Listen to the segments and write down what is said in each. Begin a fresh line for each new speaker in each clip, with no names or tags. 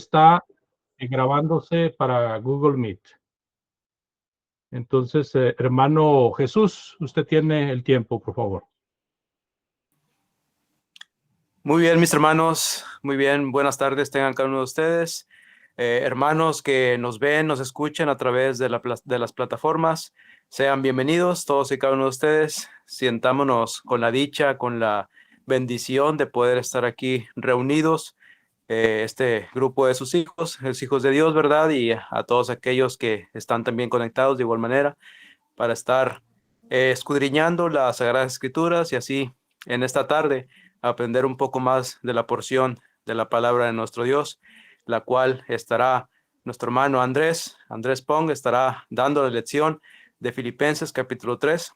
está grabándose para Google Meet. Entonces, hermano Jesús, usted tiene el tiempo, por favor.
Muy bien, mis hermanos, muy bien, buenas tardes tengan cada uno de ustedes. Hermanos que nos ven, nos escuchan a través de las plataformas, sean bienvenidos todos y cada uno de ustedes. Sientámonos con la dicha, con la bendición de poder estar aquí reunidos, este grupo de sus hijos, los hijos de Dios, ¿verdad? Y a todos aquellos que están también conectados de igual manera para estar escudriñando las Sagradas Escrituras y así en esta tarde aprender un poco más de la porción de la palabra de nuestro Dios, la cual estará nuestro hermano Andrés Pong, estará dando la lección de Filipenses capítulo 3.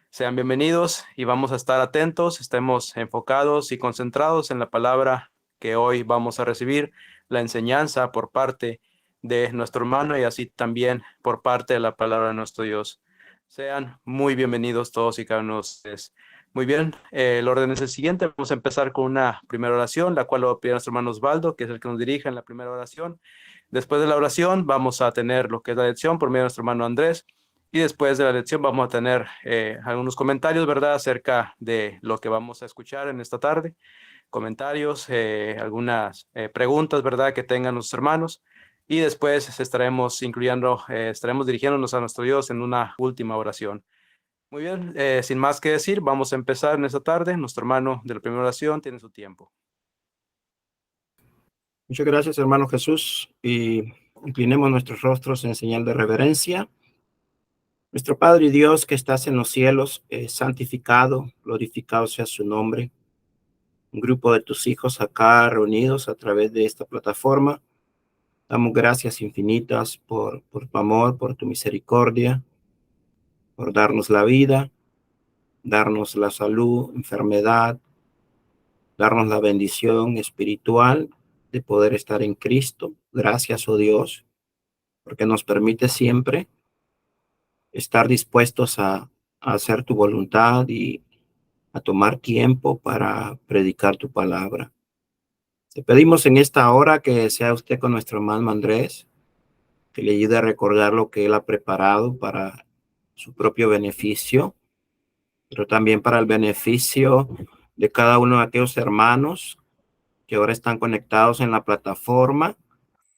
Sean bienvenidos y vamos a estar atentos, estemos enfocados y concentrados en la palabra que hoy vamos a recibir, la enseñanza por parte de nuestro hermano y así también por parte de la palabra de nuestro Dios. Sean muy bienvenidos todos y cada uno de ustedes. Muy bien, el orden es el siguiente. Vamos a empezar con una primera oración, la cual lo va a pedir a nuestro hermano Osvaldo, que es el que nos dirige en la primera oración. Después de la oración vamos a tener lo que es la lección por medio de nuestro hermano Andrés. Y después de la lección vamos a tener algunos comentarios, ¿verdad?, acerca de lo que vamos a escuchar en esta tarde. Comentarios, algunas preguntas, ¿verdad?, que tengan los hermanos. Y después estaremos estaremos dirigiéndonos a nuestro Dios en una última oración. Muy bien, sin más que decir, vamos a empezar en esta tarde. Nuestro hermano de la primera oración tiene su tiempo.
Muchas gracias, hermano Jesús, y inclinemos nuestros rostros en señal de reverencia. Nuestro Padre y Dios que estás en los cielos, santificado, glorificado sea su nombre. Un grupo de tus hijos acá reunidos a través de esta plataforma. Damos gracias infinitas por tu amor, por tu misericordia, por darnos la vida, darnos la salud, enfermedad, darnos la bendición espiritual de poder estar en Cristo. Gracias, oh Dios, porque nos permite siempre estar dispuestos a hacer tu voluntad y a tomar tiempo para predicar tu palabra. Te pedimos en esta hora que sea usted con nuestro hermano Andrés, que le ayude a recordar lo que él ha preparado para su propio beneficio, pero también para el beneficio de cada uno de aquellos hermanos que ahora están conectados en la plataforma,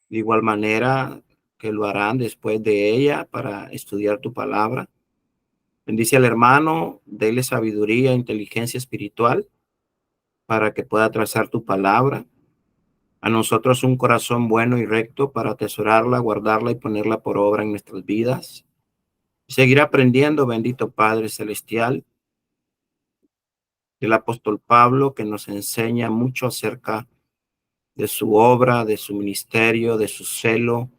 de igual manera que lo harán después de ella para estudiar tu palabra. Bendice al hermano, dele sabiduría, inteligencia espiritual para que pueda trazar tu palabra. A nosotros un corazón bueno y recto para atesorarla, guardarla y ponerla por obra en nuestras vidas. Seguir aprendiendo, bendito Padre Celestial, del apóstol Pablo, que nos enseña mucho acerca de su obra, de su ministerio, de su celo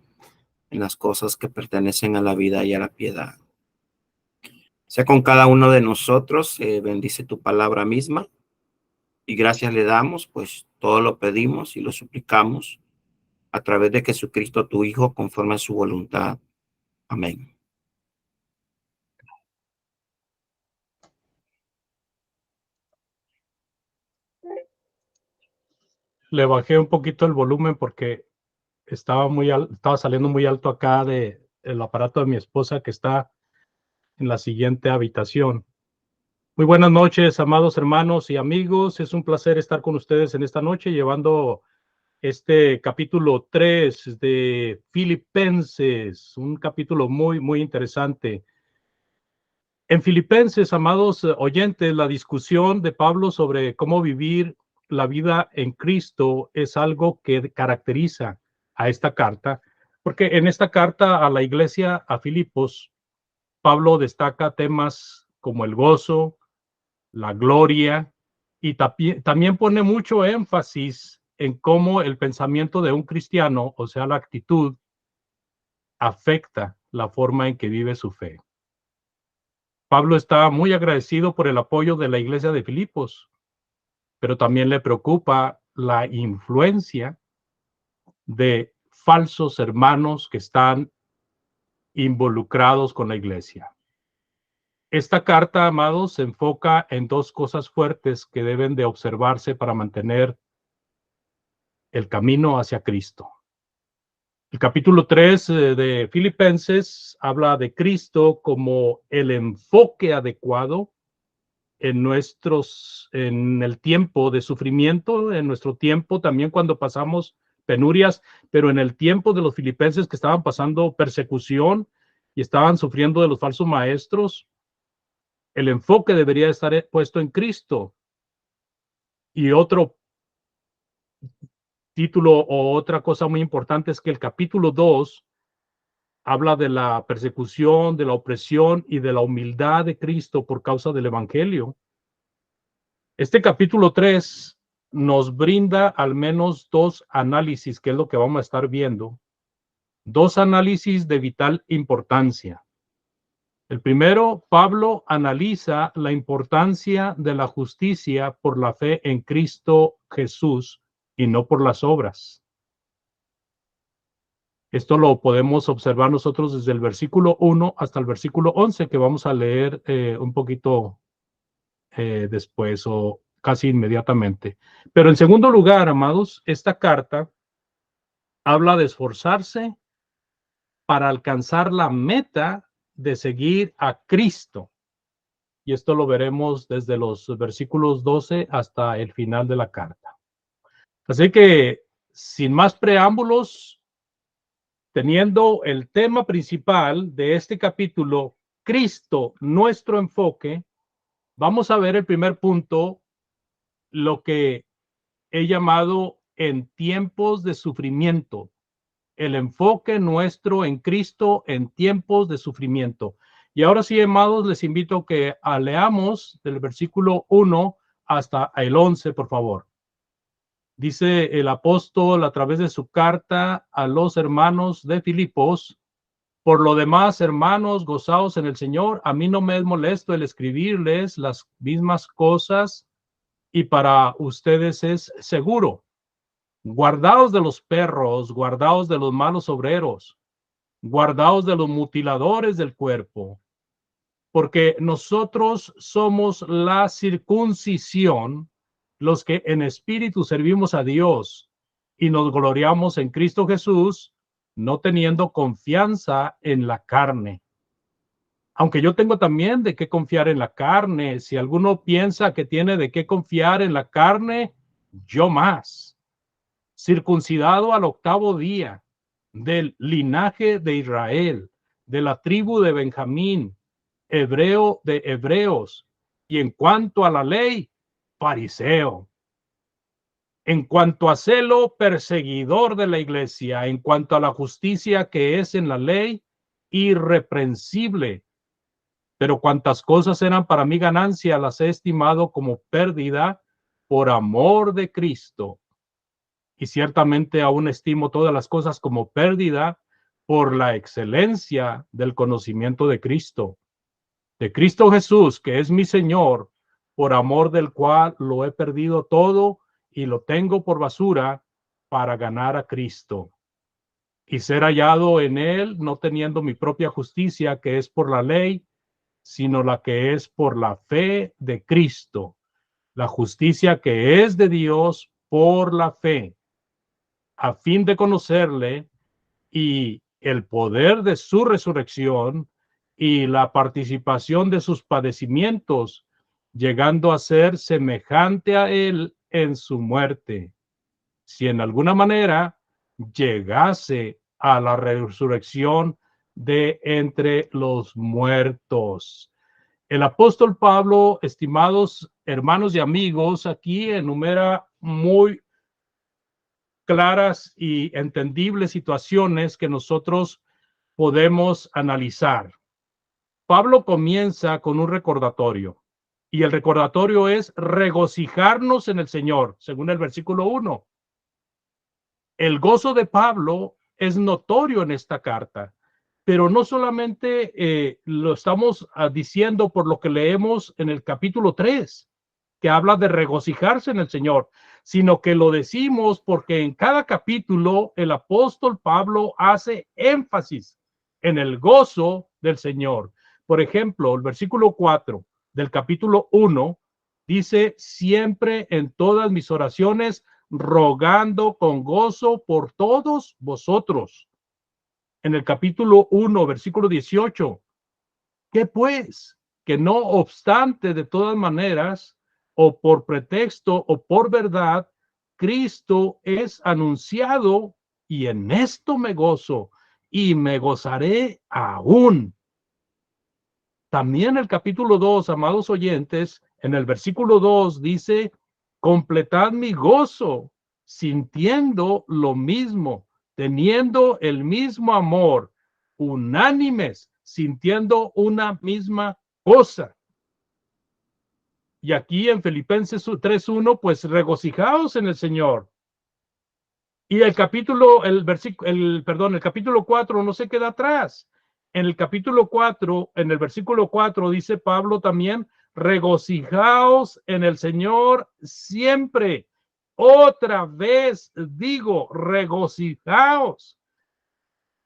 en las cosas que pertenecen a la vida y a la piedad. Sea con cada uno de nosotros, bendice tu palabra misma y gracias le damos, pues todo lo pedimos y lo suplicamos a través de Jesucristo, tu Hijo, conforme a su voluntad. Amén.
Le bajé un poquito el volumen porque estaba saliendo muy alto acá de el aparato de mi esposa que está en la siguiente habitación. Muy buenas noches, amados hermanos y amigos. Es un placer estar con ustedes en esta noche llevando este capítulo 3 de Filipenses, un capítulo muy, muy interesante. En Filipenses, amados oyentes, la discusión de Pablo sobre cómo vivir la vida en Cristo es algo que caracteriza a esta carta, porque en esta carta a la iglesia a Filipos, Pablo destaca temas como el gozo, la gloria, y también pone mucho énfasis en cómo el pensamiento de un cristiano, o sea, la actitud, afecta la forma en que vive su fe. Pablo está muy agradecido por el apoyo de la iglesia de Filipos, pero también le preocupa la influencia de falsos hermanos que están involucrados con la iglesia. Esta carta, amados, se enfoca en dos cosas fuertes que deben de observarse para mantener el camino hacia Cristo. El capítulo 3 de Filipenses habla de Cristo como el enfoque adecuado en el tiempo de sufrimiento, en nuestro tiempo también cuando pasamos penurias, pero en el tiempo de los filipenses que estaban pasando persecución y estaban sufriendo de los falsos maestros, el enfoque debería estar puesto en Cristo. Y otro título o otra cosa muy importante es que el capítulo 2 habla de la persecución, de la opresión y de la humildad de Cristo por causa del evangelio. Este capítulo 3 nos brinda al menos dos análisis, que es lo que vamos a estar viendo, dos análisis de vital importancia. El primero, Pablo analiza la importancia de la justicia por la fe en Cristo Jesús y no por las obras. Esto lo podemos observar nosotros desde el versículo 1 hasta el versículo 11, que vamos a leer un poquito después o casi inmediatamente. Pero en segundo lugar, amados, esta carta habla de esforzarse para alcanzar la meta de seguir a Cristo. Y esto lo veremos desde los versículos 12 hasta el final de la carta. Así que, sin más preámbulos, teniendo el tema principal de este capítulo, Cristo, nuestro enfoque, vamos a ver el primer punto, lo que he llamado en tiempos de sufrimiento, el enfoque nuestro en Cristo en tiempos de sufrimiento. Y ahora sí, amados, les invito a que leamos del versículo 1 hasta el 11, por favor. Dice el apóstol a través de su carta a los hermanos de Filipos: por lo demás, hermanos, gozaos en el Señor. A mí no me es molesto el escribirles las mismas cosas, y para ustedes es seguro. Guardaos de los perros, guardaos de los malos obreros, guardaos de los mutiladores del cuerpo, porque nosotros somos la circuncisión, los que en espíritu servimos a Dios y nos gloriamos en Cristo Jesús, no teniendo confianza en la carne. Aunque yo tengo también de qué confiar en la carne. Si alguno piensa que tiene de qué confiar en la carne, yo más. Circuncidado al 8º día, del linaje de Israel, de la tribu de Benjamín, hebreo de hebreos, y en cuanto a la ley, fariseo. En cuanto a celo, perseguidor de la iglesia. En cuanto a la justicia que es en la ley, irreprensible. Pero cuantas cosas eran para mi ganancia, las he estimado como pérdida por amor de Cristo. Y ciertamente aún estimo todas las cosas como pérdida por la excelencia del conocimiento de Cristo Jesús, que es mi Señor, por amor del cual lo he perdido todo y lo tengo por basura para ganar a Cristo y ser hallado en él, no teniendo mi propia justicia, que es por la ley, sino la que es por la fe de Cristo, la justicia que es de Dios por la fe, a fin de conocerle y el poder de su resurrección y la participación de sus padecimientos, llegando a ser semejante a él en su muerte, si en alguna manera llegase a la resurrección de entre los muertos. El apóstol Pablo, estimados hermanos y amigos, aquí enumera muy claras y entendibles situaciones que nosotros podemos analizar. Pablo comienza con un recordatorio, y el recordatorio es regocijarnos en el Señor, según el versículo 1. El gozo de Pablo es notorio en esta carta, pero no solamente lo estamos diciendo por lo que leemos en el capítulo 3, que habla de regocijarse en el Señor, sino que lo decimos porque en cada capítulo el apóstol Pablo hace énfasis en el gozo del Señor. Por ejemplo, el versículo 4 del capítulo 1 dice: siempre en todas mis oraciones rogando con gozo por todos vosotros. en el capítulo 1, versículo 18. ¿Qué pues? Que no obstante, de todas maneras, o por pretexto o por verdad, Cristo es anunciado, y en esto me gozo y me gozaré aún. También el capítulo 2, amados oyentes, en el versículo 2 dice, completad mi gozo, sintiendo lo mismo, teniendo el mismo amor, unánimes, sintiendo una misma cosa. Y aquí en Filipenses 3:1, pues regocijaos en el Señor. Y el capítulo 4 no se queda atrás. En el capítulo 4, en el versículo 4, dice Pablo también, regocijaos en el Señor siempre. Otra vez digo, regocijaos.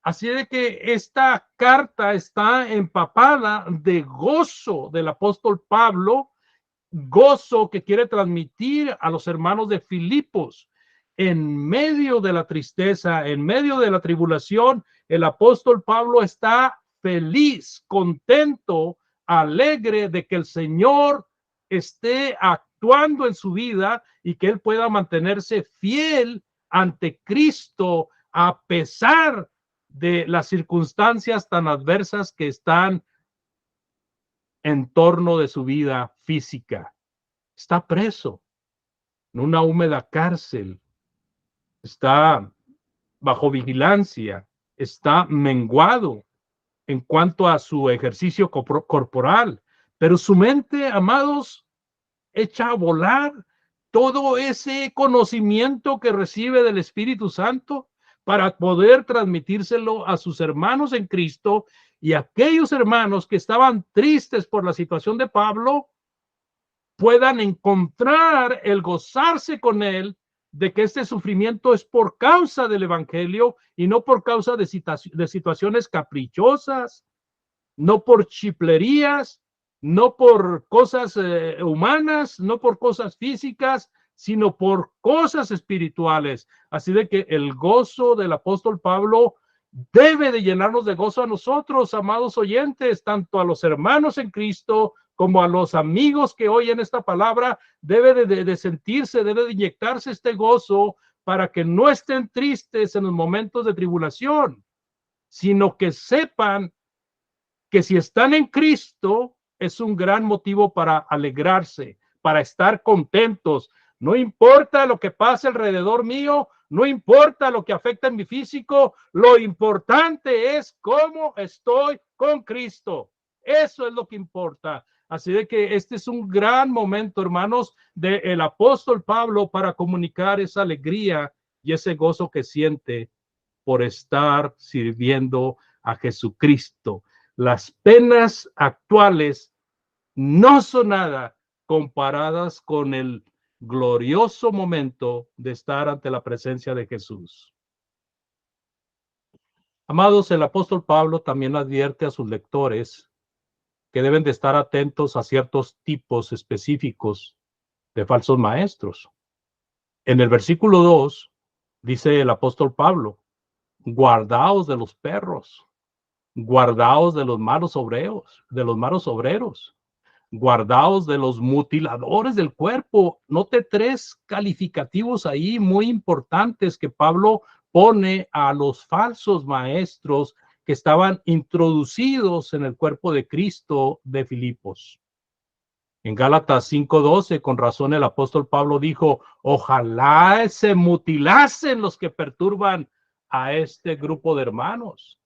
Así de que esta carta está empapada de gozo del apóstol Pablo, gozo que quiere transmitir a los hermanos de Filipos. En medio de la tristeza, en medio de la tribulación, el apóstol Pablo está feliz, contento, alegre de que el Señor esté actuando en su vida y que él pueda mantenerse fiel ante Cristo a pesar de las circunstancias tan adversas que están en torno de su vida física. Está preso en una húmeda cárcel, está bajo vigilancia, está menguado en cuanto a su ejercicio corporal, pero su mente, amados, echa a volar todo ese conocimiento que recibe del Espíritu Santo para poder transmitírselo a sus hermanos en Cristo, y aquellos hermanos que estaban tristes por la situación de Pablo puedan encontrar el gozarse con él de que este sufrimiento es por causa del evangelio y no por causa de situaciones caprichosas, no por chiplerías, no por cosas humanas, no por cosas físicas, sino por cosas espirituales. Así de que el gozo del apóstol Pablo debe de llenarnos de gozo a nosotros, amados oyentes, tanto a los hermanos en Cristo como a los amigos que oyen esta palabra. Debe de sentirse, debe de inyectarse este gozo para que no estén tristes en los momentos de tribulación, sino que sepan que si están en Cristo es un gran motivo para alegrarse, para estar contentos. No importa lo que pase alrededor mío, no importa lo que afecta en mi físico, lo importante es cómo estoy con Cristo. Eso es lo que importa. Así de que este es un gran momento, hermanos, del apóstol Pablo para comunicar esa alegría y ese gozo que siente por estar sirviendo a Jesucristo. Las penas actuales no son nada comparadas con el glorioso momento de estar ante la presencia de Jesús. Amados, el apóstol Pablo también advierte a sus lectores que deben de estar atentos a ciertos tipos específicos de falsos maestros. En el versículo 2 dice el apóstol Pablo, guardaos de los perros, guardaos de los malos obreros, guardaos de los mutiladores del cuerpo. Note tres calificativos ahí muy importantes que Pablo pone a los falsos maestros que estaban introducidos en el cuerpo de Cristo de Filipos. En Gálatas 5:12, con razón el apóstol Pablo dijo, ojalá se mutilasen los que perturban a este grupo de hermanos.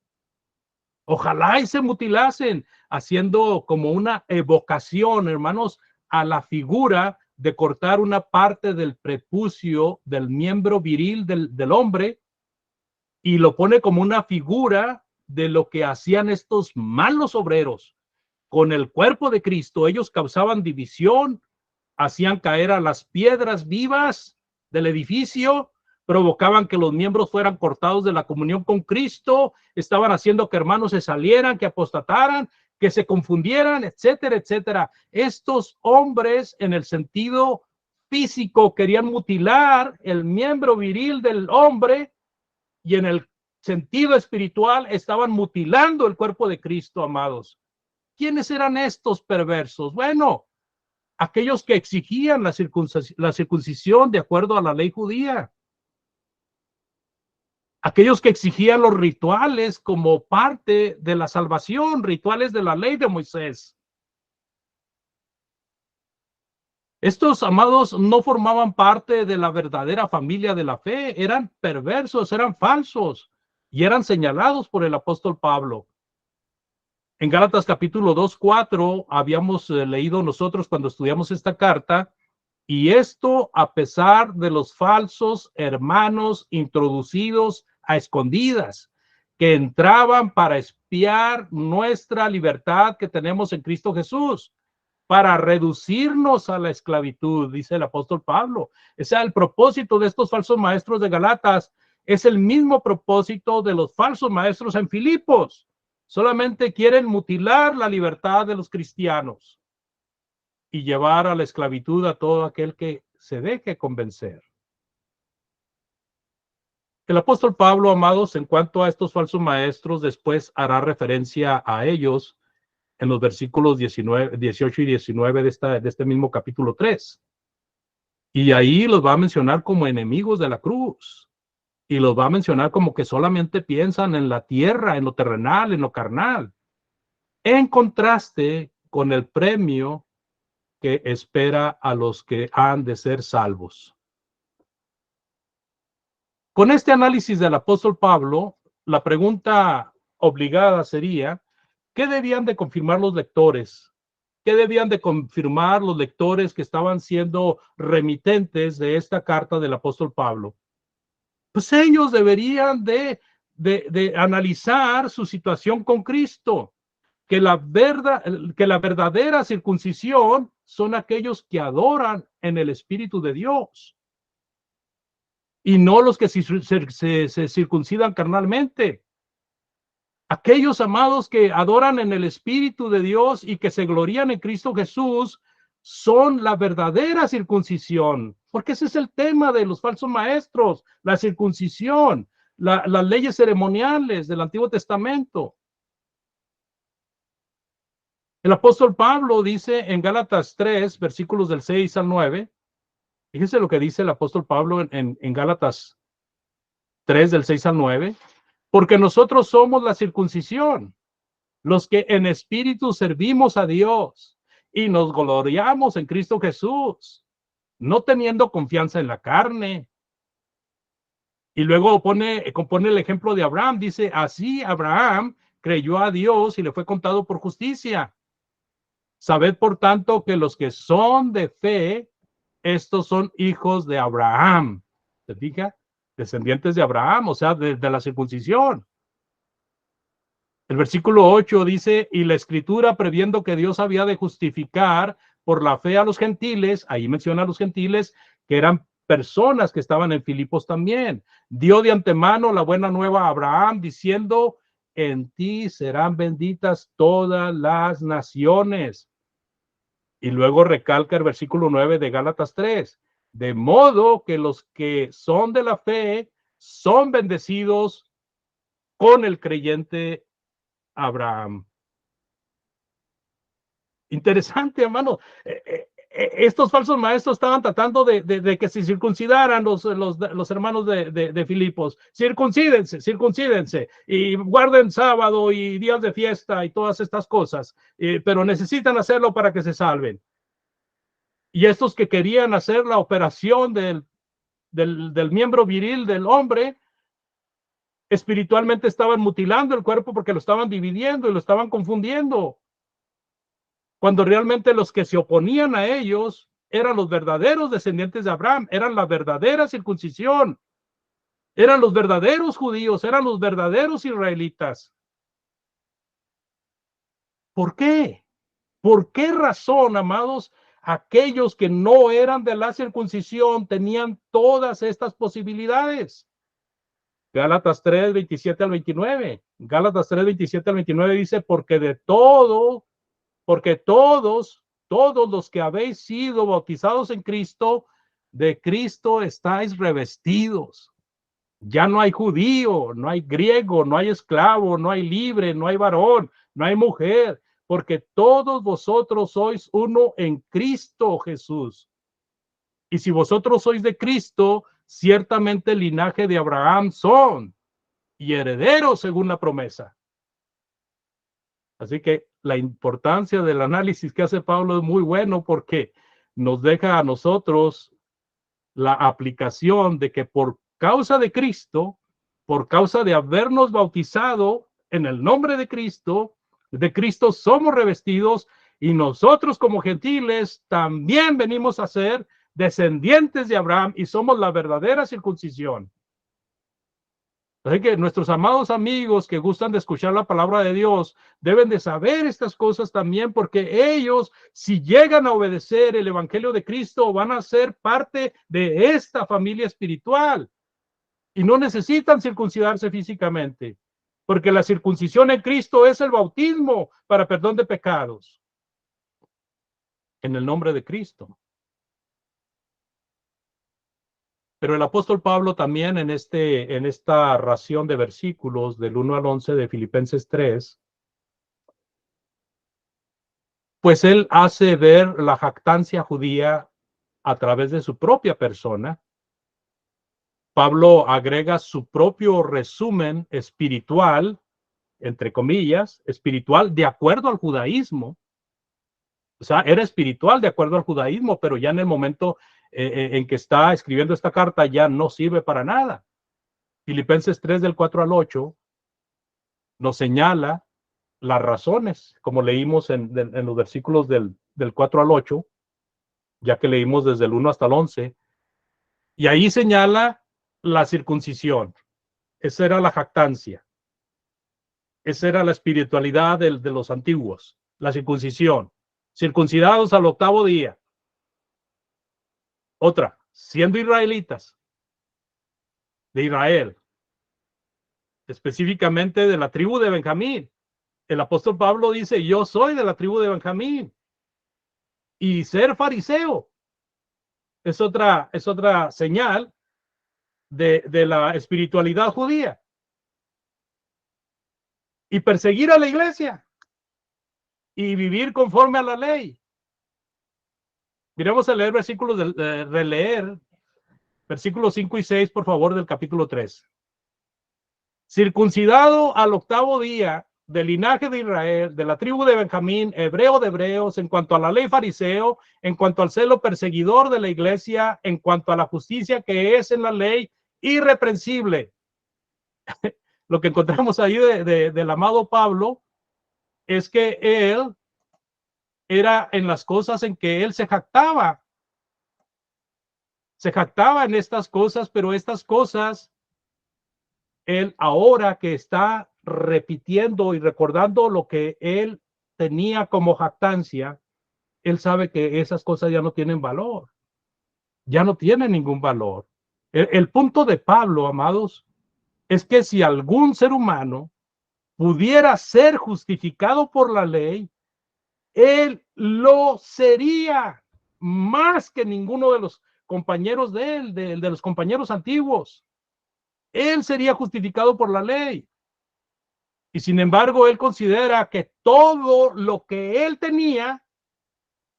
Ojalá y se mutilasen, haciendo como una evocación, hermanos, a la figura de cortar una parte del prepucio del miembro viril del hombre, y lo pone como una figura de lo que hacían estos malos obreros con el cuerpo de Cristo. Ellos causaban división, hacían caer a las piedras vivas del edificio, provocaban que los miembros fueran cortados de la comunión con Cristo, estaban haciendo que hermanos se salieran, que apostataran, que se confundieran, etcétera, etcétera. Estos hombres, en el sentido físico, querían mutilar el miembro viril del hombre, y en el sentido espiritual, estaban mutilando el cuerpo de Cristo, amados. ¿Quiénes eran estos perversos? Bueno, aquellos que exigían la circuncisión de acuerdo a la ley judía. Aquellos que exigían los rituales como parte de la salvación, rituales de la ley de Moisés. Estos, amados, no formaban parte de la verdadera familia de la fe, eran perversos, eran falsos y eran señalados por el apóstol Pablo. En Gálatas capítulo 2:4 habíamos leído nosotros cuando estudiamos esta carta, y esto a pesar de los falsos hermanos introducidos a escondidas, que entraban para espiar nuestra libertad que tenemos en Cristo Jesús, para reducirnos a la esclavitud, dice el apóstol Pablo. O sea, el propósito de estos falsos maestros de Galatas es el mismo propósito de los falsos maestros en Filipos. Solamente quieren mutilar la libertad de los cristianos y llevar a la esclavitud a todo aquel que se deje convencer. El apóstol Pablo, amados, en cuanto a estos falsos maestros, después hará referencia a ellos en los versículos 18 y 19 de este mismo capítulo 3. Y ahí los va a mencionar como enemigos de la cruz. Y los va a mencionar como que solamente piensan en la tierra, en lo terrenal, en lo carnal. En contraste con el premio que espera a los que han de ser salvos. Con este análisis del apóstol Pablo, la pregunta obligada sería, ¿qué debían de confirmar los lectores? ¿Qué debían de confirmar los lectores que estaban siendo remitentes de esta carta del apóstol Pablo? Pues ellos deberían de analizar su situación con Cristo, que la verdadera circuncisión son aquellos que adoran en el Espíritu de Dios y no los que se circuncidan carnalmente. Aquellos, amados, que adoran en el Espíritu de Dios y que se glorían en Cristo Jesús son la verdadera circuncisión, porque ese es el tema de los falsos maestros, la circuncisión, las leyes ceremoniales del Antiguo Testamento. El apóstol Pablo dice en Gálatas 3, versículos del 6 al 9, fíjense lo que dice el apóstol Pablo en Gálatas 3, del 6 al 9, porque nosotros somos la circuncisión, los que en espíritu servimos a Dios y nos gloriamos en Cristo Jesús, no teniendo confianza en la carne. Y luego compone el ejemplo de Abraham, dice, así Abraham creyó a Dios y le fue contado por justicia. Sabed, por tanto, que los que son de fe, estos son hijos de Abraham. ¿Se fija? Descendientes de Abraham, o sea, de la circuncisión. El versículo 8 dice, y la escritura, previendo que Dios había de justificar por la fe a los gentiles, ahí menciona a los gentiles, que eran personas que estaban en Filipos también, dio de antemano la buena nueva a Abraham, diciendo, en ti serán benditas todas las naciones. Y luego recalca el versículo 9 de Gálatas 3, de modo que los que son de la fe son bendecidos con el creyente Abraham. Interesante, hermano. Estos falsos maestros estaban tratando de que se circuncidaran los hermanos de Filipos. Circuncídense y guarden sábado y días de fiesta y todas estas cosas, pero necesitan hacerlo para que se salven. Y estos que querían hacer la operación del miembro viril del hombre, espiritualmente estaban mutilando el cuerpo porque lo estaban dividiendo y lo estaban confundiendo. Cuando realmente los que se oponían a ellos eran los verdaderos descendientes de Abraham, eran la verdadera circuncisión, eran los verdaderos judíos, eran los verdaderos israelitas. ¿Por qué? ¿Por qué razón, amados? Aquellos que no eran de la circuncisión tenían todas estas posibilidades. Gálatas 3, 27 al 29. Gálatas 3, 27 al 29 dice, porque todos los que habéis sido bautizados en Cristo, de Cristo estáis revestidos. Ya no hay judío, no hay griego, no hay esclavo, no hay libre, no hay varón, no hay mujer, porque todos vosotros sois uno en Cristo Jesús. Y si vosotros sois de Cristo, ciertamente el linaje de Abraham son y herederos según la promesa. Así que la importancia del análisis que hace Pablo es muy bueno porque nos deja a nosotros la aplicación de que por causa de Cristo, por causa de habernos bautizado en el nombre de Cristo somos revestidos y nosotros como gentiles también venimos a ser descendientes de Abraham y somos la verdadera circuncisión. Así que nuestros amados amigos que gustan de escuchar la palabra de Dios deben de saber estas cosas también, porque ellos, si llegan a obedecer el evangelio de Cristo, van a ser parte de esta familia espiritual y no necesitan circuncidarse físicamente, porque la circuncisión en Cristo es el bautismo para perdón de pecados en el nombre de Cristo. Pero el apóstol Pablo también en esta ración de versículos del 1 al 11 de Filipenses 3, pues él hace ver la jactancia judía a través de su propia persona. Pablo agrega su propio resumen espiritual, entre comillas, espiritual de acuerdo al judaísmo. O sea, era espiritual de acuerdo al judaísmo, pero ya en el momento en que está escribiendo esta carta ya no sirve para nada. Filipenses 3 del 4 al 8 nos señala las razones, como leímos en los versículos del 4 al 8, ya que leímos desde el 1 hasta el 11, y ahí señala la circuncisión. Esa era la jactancia. Esa era la espiritualidad de los antiguos, la circuncisión. Circuncidados al 8º día. Otra, siendo israelitas de Israel, específicamente de la tribu de Benjamín. El apóstol Pablo dice, yo soy de la tribu de Benjamín. Y ser fariseo es otra señal de la espiritualidad judía. Y perseguir a la iglesia y vivir conforme a la ley. Miremos a leer versículos, releer versículos 5 y 6, por favor, del capítulo 3. Circuncidado al 8º día, del linaje de Israel, de la tribu de Benjamín, hebreo de hebreos, en cuanto a la ley fariseo, en cuanto al celo perseguidor de la iglesia, en cuanto a la justicia que es en la ley, irreprensible. Lo que encontramos ahí del amado Pablo es que él era en las cosas en que él se jactaba en estas cosas, pero estas cosas, él ahora que está repitiendo y recordando lo que él tenía como jactancia, él sabe que esas cosas ya no tienen valor, ya no tienen ningún valor. El punto de Pablo, amados, es que si algún ser humano pudiera ser justificado por la ley, él lo sería más que ninguno de los compañeros de él, de los compañeros antiguos. Él sería justificado por la ley. Y sin embargo, él considera que todo lo que él tenía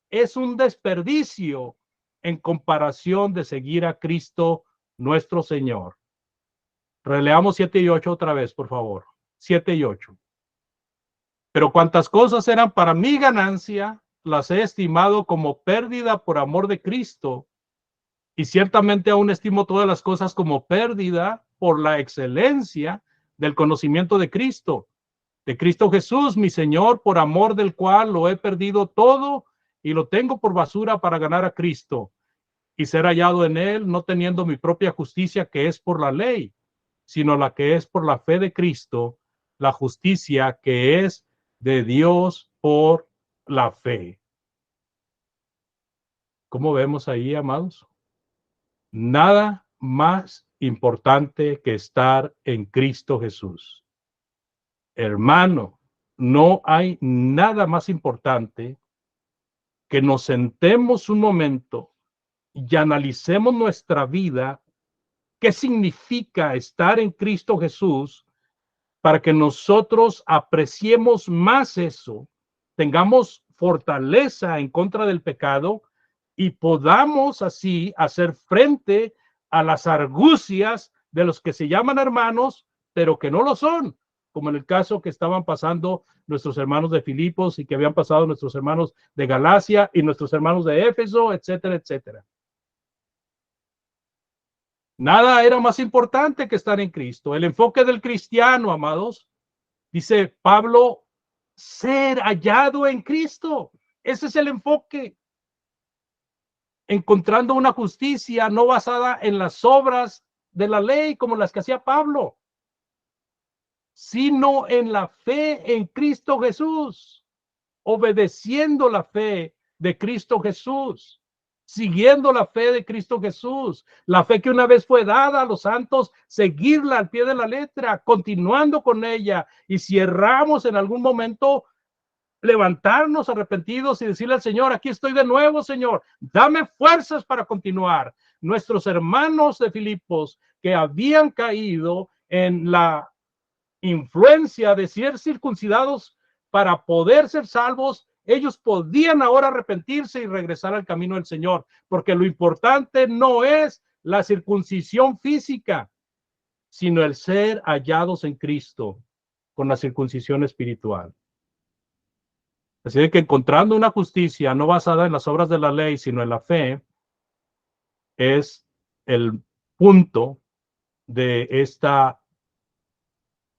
es un desperdicio en comparación de seguir a Cristo nuestro Señor. Releamos 7 y 8 otra vez, por favor. 7 y 8. Pero cuantas cosas eran para mi ganancia, las he estimado como pérdida por amor de Cristo. Y ciertamente aún estimo todas las cosas como pérdida por la excelencia del conocimiento de Cristo Jesús, mi Señor, por amor del cual lo he perdido todo y lo tengo por basura para ganar a Cristo y ser hallado en él, no teniendo mi propia justicia que es por la ley, sino la que es por la fe de Cristo, la justicia que es de Dios por la fe. ¿Cómo vemos ahí, amados? Nada más importante que estar en Cristo Jesús. Hermano, no hay nada más importante que nos sentemos un momento y analicemos nuestra vida qué significa estar en Cristo Jesús, para que nosotros apreciemos más eso, tengamos fortaleza en contra del pecado y podamos así hacer frente a las argucias de los que se llaman hermanos, pero que no lo son, como en el caso que estaban pasando nuestros hermanos de Filipos y que habían pasado nuestros hermanos de Galacia y nuestros hermanos de Éfeso, etcétera, etcétera. Nada era más importante que estar en Cristo. El enfoque del cristiano, amados, dice Pablo, ser hallado en Cristo. Ese es el enfoque. Encontrando una justicia no basada en las obras de la ley como las que hacía Pablo, sino en la fe en Cristo Jesús, obedeciendo la fe de Cristo Jesús, siguiendo la fe de Cristo Jesús, la fe que una vez fue dada a los santos, seguirla al pie de la letra, continuando con ella, y si erramos en algún momento, levantarnos arrepentidos y decirle al Señor, aquí estoy de nuevo, Señor, dame fuerzas para continuar. Nuestros hermanos de Filipos que habían caído en la influencia de ser circuncidados para poder ser salvos, ellos podían ahora arrepentirse y regresar al camino del Señor, porque lo importante no es la circuncisión física, sino el ser hallados en Cristo con la circuncisión espiritual. Así de que encontrando una justicia no basada en las obras de la ley, sino en la fe, es el punto de esta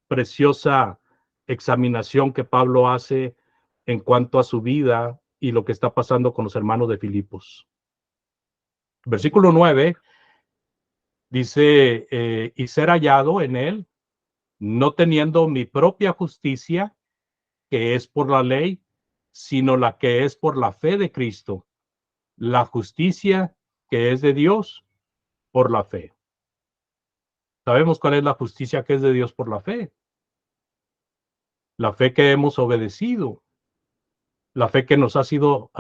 preciosa examinación que Pablo hace en cuanto a su vida y lo que está pasando con los hermanos de Filipos. Versículo 9 dice, y ser hallado en él, no teniendo mi propia justicia, que es por la ley, sino la que es por la fe de Cristo, la justicia que es de Dios por la fe. Sabemos cuál es la justicia que es de Dios por la fe. La fe que hemos obedecido, la fe que nos ha sido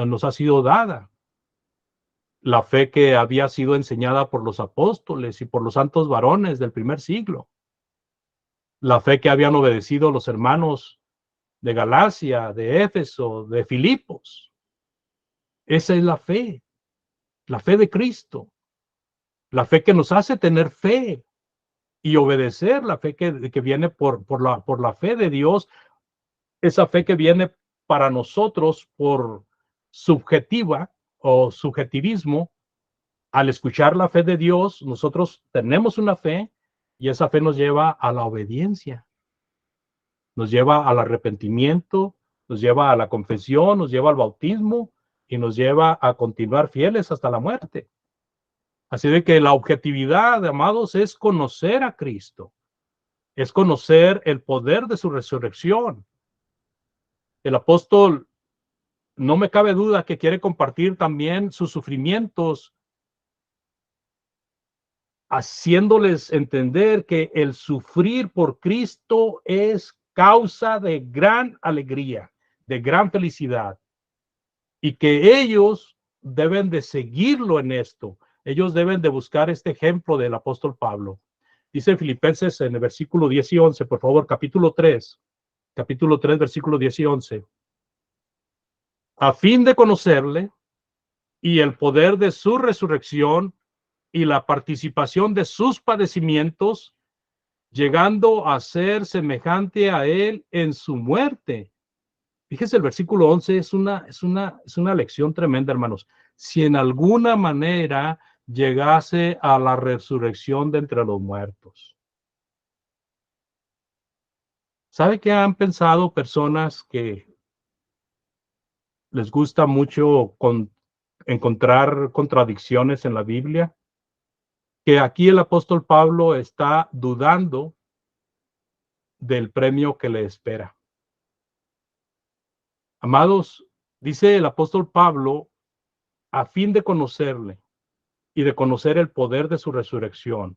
dada, la fe que había sido enseñada por los apóstoles y por los santos varones del primer siglo, la fe que habían obedecido los hermanos de Galacia, de Éfeso, de Filipos. Esa es la fe de Cristo, la fe que nos hace tener fe y obedecer, la fe que viene por la fe de Dios, esa fe que viene para nosotros por subjetiva o subjetivismo. Al escuchar la fe de Dios, nosotros tenemos una fe y esa fe nos lleva a la obediencia, nos lleva al arrepentimiento, nos lleva a la confesión, nos lleva al bautismo y nos lleva a continuar fieles hasta la muerte. Así de que la objetividad, amados, es conocer a Cristo, es conocer el poder de su resurrección. El apóstol, no me cabe duda que quiere compartir también sus sufrimientos, haciéndoles entender que el sufrir por Cristo es causa de gran alegría, de gran felicidad, y que ellos deben de seguirlo en esto. Ellos deben de buscar este ejemplo del apóstol Pablo. Dice Filipenses en el versículo 10 y 11, por favor, capítulo 3, versículo 10 y 11. A fin de conocerle y el poder de su resurrección y la participación de sus padecimientos, llegando a ser semejante a él en su muerte. Fíjese, el versículo 11 es una lección tremenda, hermanos. Si en alguna manera llegase a la resurrección de entre los muertos. ¿Sabe qué han pensado personas que les gusta mucho encontrar contradicciones en la Biblia? Que aquí el apóstol Pablo está dudando del premio que le espera. Amados, dice el apóstol Pablo, a fin de conocerle y de conocer el poder de su resurrección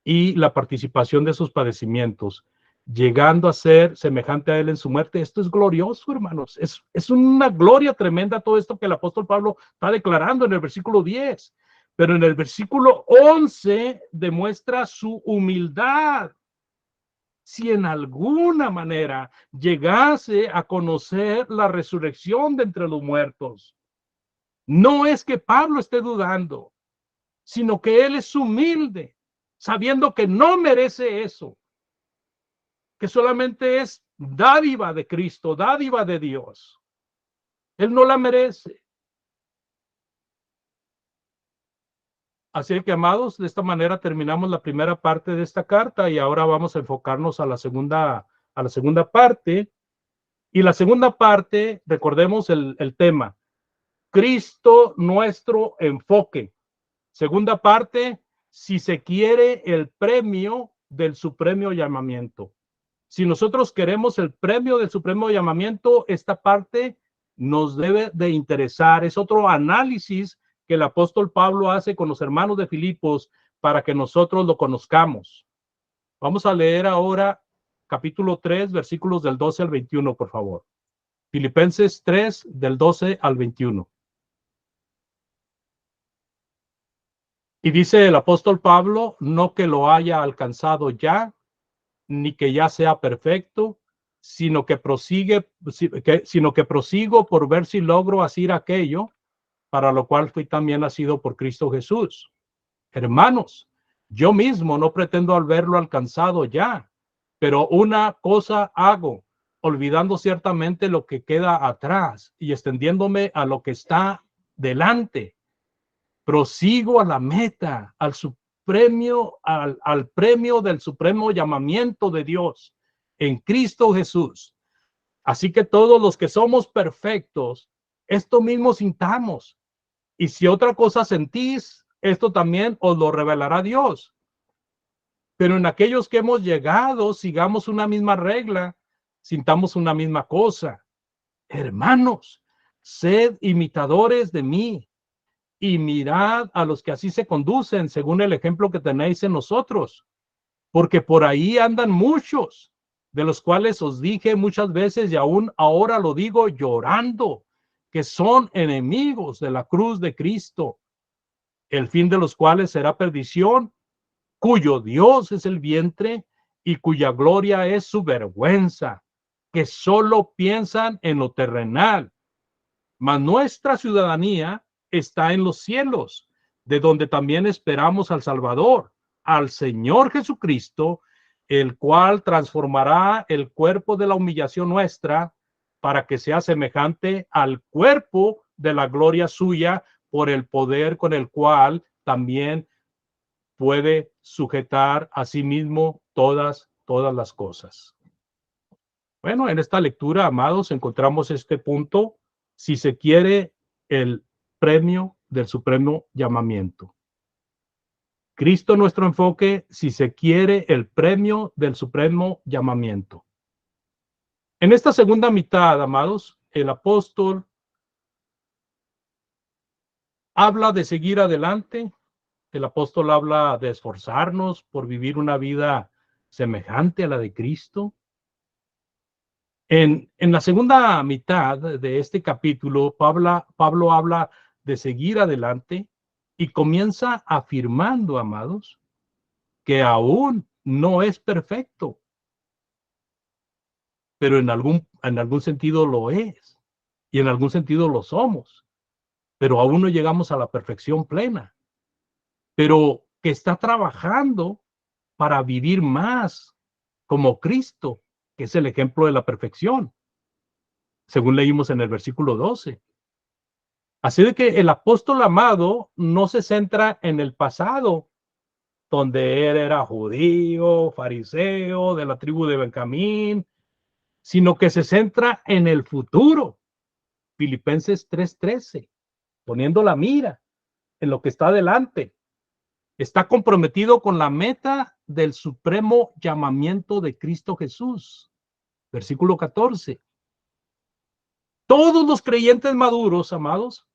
y la participación de sus padecimientos, llegando a ser semejante a él en su muerte. Esto es glorioso, hermanos. Es una gloria tremenda todo esto que el apóstol Pablo está declarando en el versículo 10. Pero en el versículo 11 demuestra su humildad. Si en alguna manera llegase a conocer la resurrección de entre los muertos. No es que Pablo esté dudando, sino que él es humilde, sabiendo que no merece eso, que solamente es dádiva de Cristo, dádiva de Dios. Él no la merece. Así que, amados, de esta manera terminamos la primera parte de esta carta y ahora vamos a enfocarnos a la segunda parte. Y la segunda parte, recordemos el tema, Cristo nuestro enfoque. Segunda parte, si se quiere el premio del supremo llamamiento. Si nosotros queremos el premio del supremo llamamiento, esta parte nos debe de interesar. Es otro análisis que el apóstol Pablo hace con los hermanos de Filipos para que nosotros lo conozcamos. Vamos a leer ahora capítulo 3, versículos del 12 al 21, por favor. Filipenses 3, del 12 al 21. Y dice el apóstol Pablo, no que lo haya alcanzado ya, ni que ya sea perfecto, sino que prosigo por ver si logro hacer aquello para lo cual fui también nacido por Cristo Jesús. Hermanos, yo mismo no pretendo haberlo alcanzado ya, pero una cosa hago, olvidando ciertamente lo que queda atrás y extendiéndome a lo que está delante. Prosigo a la meta, al premio del supremo llamamiento de Dios en Cristo Jesús. Así que todos los que somos perfectos, esto mismo sintamos. Y si otra cosa sentís, esto también os lo revelará Dios. Pero en aquellos que hemos llegado, sigamos una misma regla, sintamos una misma cosa. Hermanos, sed imitadores de mí y mirad a los que así se conducen, según el ejemplo que tenéis en nosotros. Porque por ahí andan muchos, de los cuales os dije muchas veces y aún ahora lo digo llorando, que son enemigos de la cruz de Cristo, el fin de los cuales será perdición, cuyo Dios es el vientre y cuya gloria es su vergüenza, que solo piensan en lo terrenal. Mas nuestra ciudadanía está en los cielos, de donde también esperamos al Salvador, al Señor Jesucristo, el cual transformará el cuerpo de la humillación nuestra para que sea semejante al cuerpo de la gloria suya por el poder con el cual también puede sujetar a sí mismo todas las cosas. Bueno, en esta lectura, amados, encontramos este punto, si se quiere el premio del supremo llamamiento. Cristo nuestro enfoque, si se quiere el premio del supremo llamamiento. En esta segunda mitad, amados, el apóstol habla de seguir adelante, el apóstol habla de esforzarnos por vivir una vida semejante a la de Cristo. En la segunda mitad de este capítulo, Pablo habla de seguir adelante y comienza afirmando, amados, que aún no es perfecto, pero en algún sentido lo es y en algún sentido lo somos, pero aún no llegamos a la perfección plena, pero que está trabajando para vivir más como Cristo, que es el ejemplo de la perfección, según leímos en el versículo 12. Así de que el apóstol amado no se centra en el pasado, donde él era judío, fariseo, de la tribu de Benjamín, sino que se centra en el futuro. Filipenses 3:13, poniendo la mira en lo que está adelante. Está comprometido con la meta del supremo llamamiento de Cristo Jesús. Versículo 14. Todos los creyentes maduros, amados,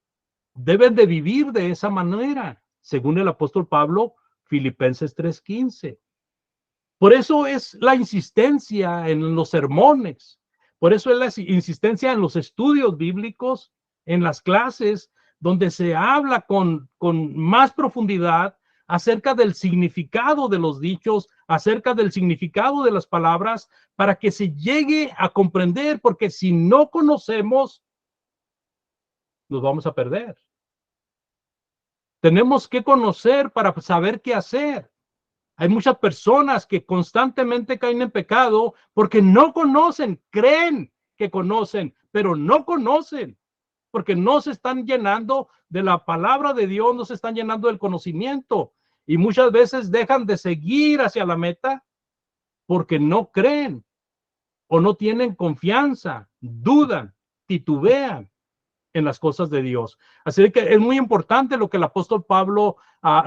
deben de vivir de esa manera, según el apóstol Pablo, Filipenses 3:15. Por eso es la insistencia en los sermones, por eso es la insistencia en los estudios bíblicos, en las clases, donde se habla con más profundidad acerca del significado de los dichos, acerca del significado de las palabras, para que se llegue a comprender, porque si no conocemos, nos vamos a perder. Tenemos que conocer para saber qué hacer. Hay muchas personas que constantemente caen en pecado porque no conocen, creen que conocen, pero no conocen, porque no se están llenando de la palabra de Dios, no se están llenando del conocimiento, y muchas veces dejan de seguir hacia la meta porque no creen o no tienen confianza, dudan, titubean en las cosas de Dios. Así que es muy importante lo que el apóstol Pablo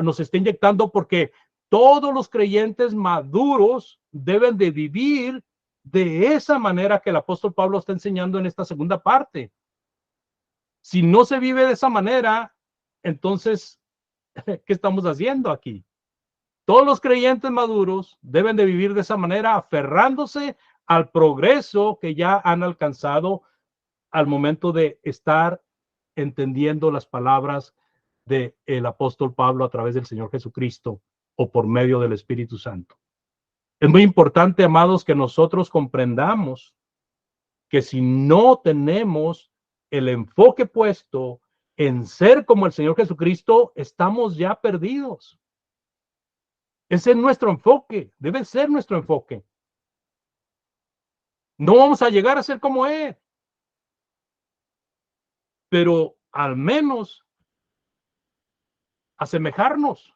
nos está inyectando, porque todos los creyentes maduros deben de vivir de esa manera que el apóstol Pablo está enseñando en esta segunda parte. Si no se vive de esa manera, entonces, ¿qué estamos haciendo aquí? Todos los creyentes maduros deben de vivir de esa manera, aferrándose al progreso que ya han alcanzado al momento de estar entendiendo las palabras del apóstol Pablo a través del Señor Jesucristo o por medio del Espíritu Santo. Es muy importante, amados, que nosotros comprendamos que si no tenemos el enfoque puesto en ser como el Señor Jesucristo, estamos ya perdidos. Ese es nuestro enfoque, debe ser nuestro enfoque. No vamos a llegar a ser como Él, pero al menos asemejarnos,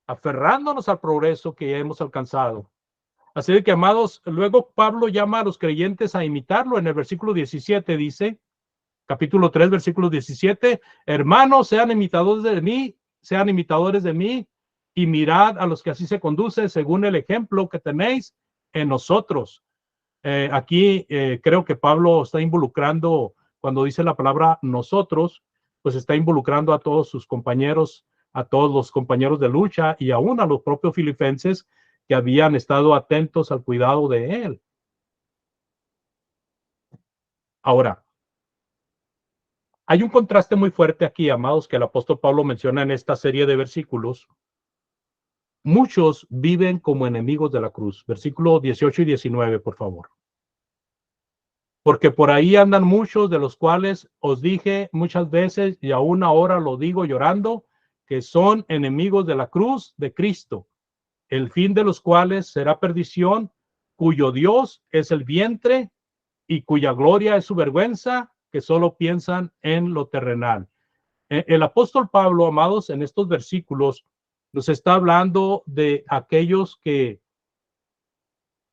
aferrándonos al progreso que ya hemos alcanzado. Así de que, amados, luego Pablo llama a los creyentes a imitarlo. En el versículo 17 dice, capítulo 3, versículo 17, hermanos, sean imitadores de mí y mirad a los que así se conducen según el ejemplo que tenéis en nosotros. Aquí creo que Pablo está involucrando, cuando dice la palabra nosotros, pues está involucrando a todos sus compañeros, a todos los compañeros de lucha y aún a los propios filipenses que habían estado atentos al cuidado de él. Ahora, hay un contraste muy fuerte aquí, amados, que el apóstol Pablo menciona en esta serie de versículos. Muchos viven como enemigos de la cruz. Versículo 18 y 19, por favor. Porque por ahí andan muchos, de los cuales os dije muchas veces, y aún ahora lo digo llorando, que son enemigos de la cruz de Cristo, el fin de los cuales será perdición, cuyo Dios es el vientre y cuya gloria es su vergüenza, que solo piensan en lo terrenal. El apóstol Pablo, amados, en estos versículos nos está hablando de aquellos que,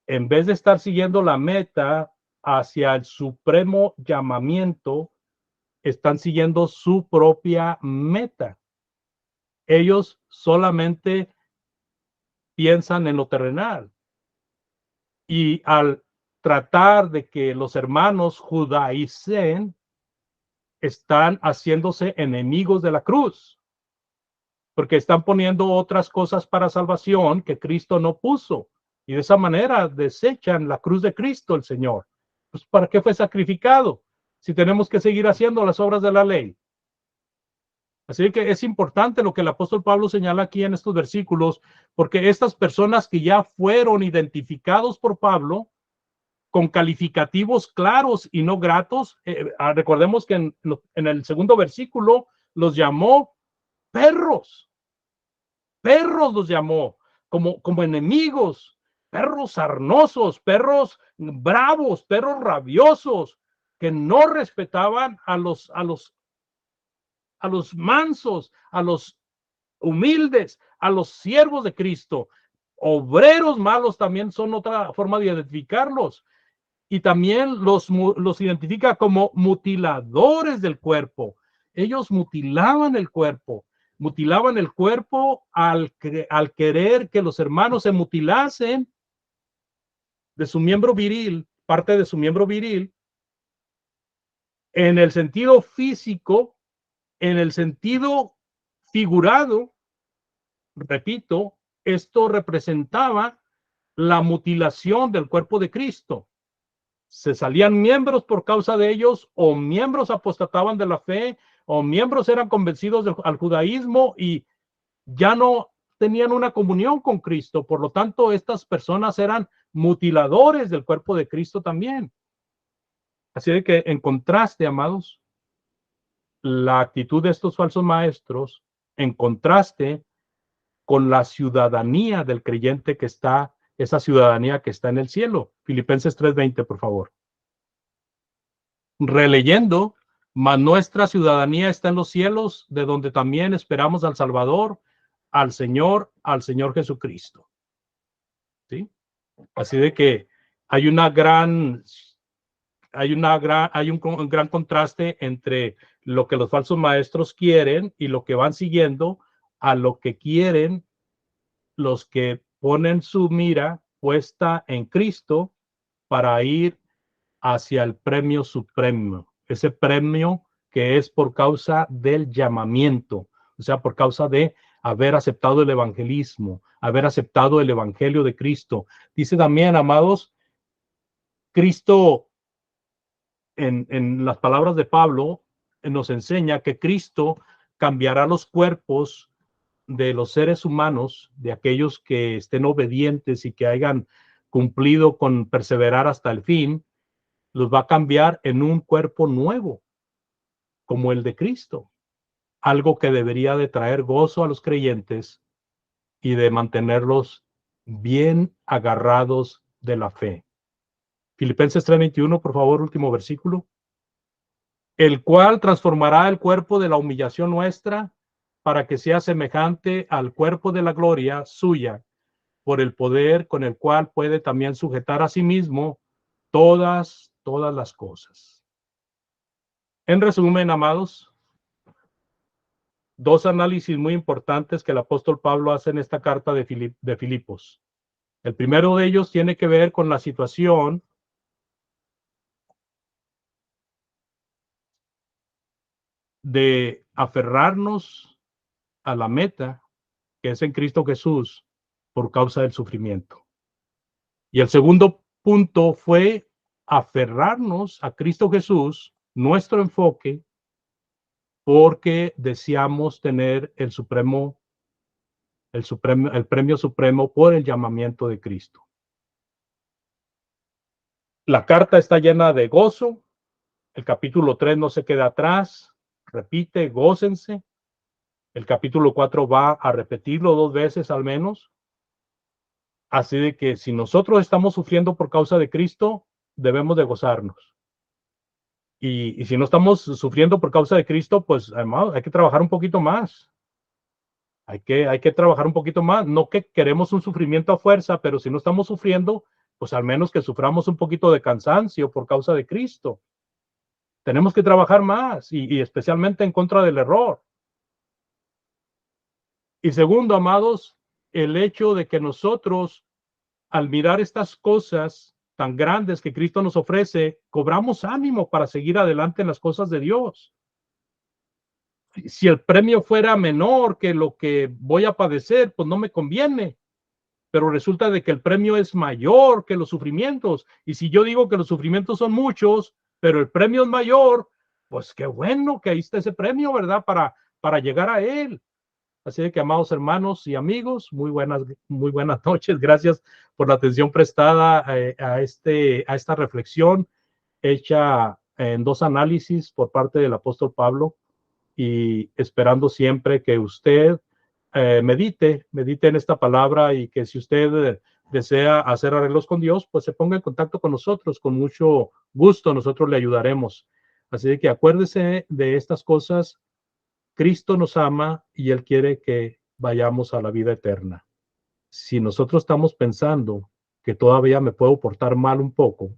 en vez de estar siguiendo la meta hacia el supremo llamamiento, están siguiendo su propia meta. Ellos solamente piensan en lo terrenal. Y al tratar de que los hermanos judaicen, están haciéndose enemigos de la cruz, porque están poniendo otras cosas para salvación que Cristo no puso. Y de esa manera desechan la cruz de Cristo, el Señor. Pues, ¿para qué fue sacrificado si tenemos que seguir haciendo las obras de la ley? Así que es importante lo que el apóstol Pablo señala aquí en estos versículos, porque estas personas que ya fueron identificados por Pablo con calificativos claros y no gratos, recordemos que en el segundo versículo los llamó perros los llamó como enemigos, perros sarnosos, perros bravos, perros rabiosos, que no respetaban a los mansos, a los humildes, a los siervos de Cristo. Obreros malos también son otra forma de identificarlos. Y también los identifica como mutiladores del cuerpo. Ellos mutilaban el cuerpo al querer que los hermanos se mutilasen de su miembro viril, parte de su miembro viril, en el sentido físico, en el sentido figurado. Repito, esto representaba la mutilación del cuerpo de Cristo. se salían miembros por causa de ellos, o miembros apostataban de la fe, o miembros eran convencidos al judaísmo y ya no tenían una comunión con Cristo. Por lo tanto, estas personas eran mutiladores del cuerpo de Cristo también. Así de que, en contraste, amados, la actitud de estos falsos maestros, en contraste con la ciudadanía del creyente que está, esa ciudadanía que está en el cielo. Filipenses 3:20, por favor. Releyendo, mas nuestra ciudadanía está en los cielos, de donde también esperamos al Salvador, al Señor Jesucristo. ¿Sí? Así de que hay un gran contraste entre lo que los falsos maestros quieren y lo que van siguiendo a lo que quieren los que ponen su mira puesta en Cristo para ir hacia el premio supremo, ese premio que es por causa del llamamiento, o sea, por causa de haber aceptado el evangelismo, haber aceptado el evangelio de Cristo. Dice también, amados, Cristo, en las palabras de Pablo, nos enseña que Cristo cambiará los cuerpos de los seres humanos, de aquellos que estén obedientes y que hayan cumplido con perseverar hasta el fin, los va a cambiar en un cuerpo nuevo, como el de Cristo. Algo que debería de traer gozo a los creyentes y de mantenerlos bien agarrados de la fe. Filipenses 3:21, por favor, último versículo. El cual transformará el cuerpo de la humillación nuestra para que sea semejante al cuerpo de la gloria suya, por el poder con el cual puede también sujetar a sí mismo todas las cosas. En resumen, amados, dos análisis muy importantes que el apóstol Pablo hace en esta carta de Filipos. El primero de ellos tiene que ver con la situación de aferrarnos a la meta que es en Cristo Jesús por causa del sufrimiento. Y el segundo punto fue aferrarnos a Cristo Jesús, nuestro enfoque, porque deseamos tener el premio supremo por el llamamiento de Cristo. La carta está llena de gozo. El capítulo 3 no se queda atrás. Repite, gócense. El capítulo 4 va a repetirlo 2 veces al menos. Así de que si nosotros estamos sufriendo por causa de Cristo, debemos de gozarnos. Y si no estamos sufriendo por causa de Cristo, pues hermano, hay que trabajar un poquito más. Hay que trabajar un poquito más. No que queremos un sufrimiento a fuerza, pero si no estamos sufriendo, pues al menos que suframos un poquito de cansancio por causa de Cristo. Tenemos que trabajar más y especialmente en contra del error. Y segundo, amados, el hecho de que nosotros, al mirar estas cosas tan grandes que Cristo nos ofrece, cobramos ánimo para seguir adelante en las cosas de Dios. Si el premio fuera menor que lo que voy a padecer, pues no me conviene. Pero resulta de que el premio es mayor que los sufrimientos. Y si yo digo que los sufrimientos son muchos, pero el premio es mayor, pues qué bueno que ahí está ese premio, ¿verdad? Para llegar a él. Así de que, amados hermanos y amigos, muy buenas noches. Gracias por la atención prestada a esta reflexión hecha en 2 análisis por parte del apóstol Pablo, y esperando siempre que usted medite en esta palabra, y que si usted desea hacer arreglos con Dios, pues se ponga en contacto con nosotros. Con mucho gusto nosotros le ayudaremos. Así de que acuérdese de estas cosas. Cristo nos ama y Él quiere que vayamos a la vida eterna. Si nosotros estamos pensando que todavía me puedo portar mal un poco,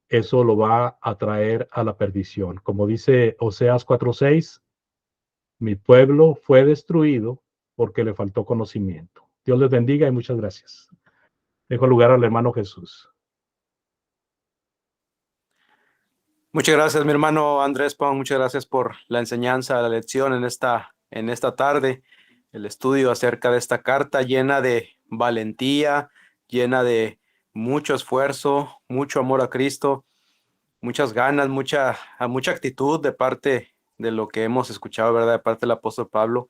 eso lo va a traer a la perdición. Como dice Oseas 4:6, mi pueblo fue destruido porque le faltó conocimiento. Dios les bendiga y muchas gracias. Dejo lugar al hermano Jesús.
Muchas gracias, mi hermano Andrés Pong. Muchas gracias por la enseñanza, la lección en esta tarde, el estudio acerca de esta carta llena de valentía, llena de mucho esfuerzo, mucho amor a Cristo, muchas ganas, mucha actitud de parte de lo que hemos escuchado, ¿verdad? De parte del apóstol Pablo.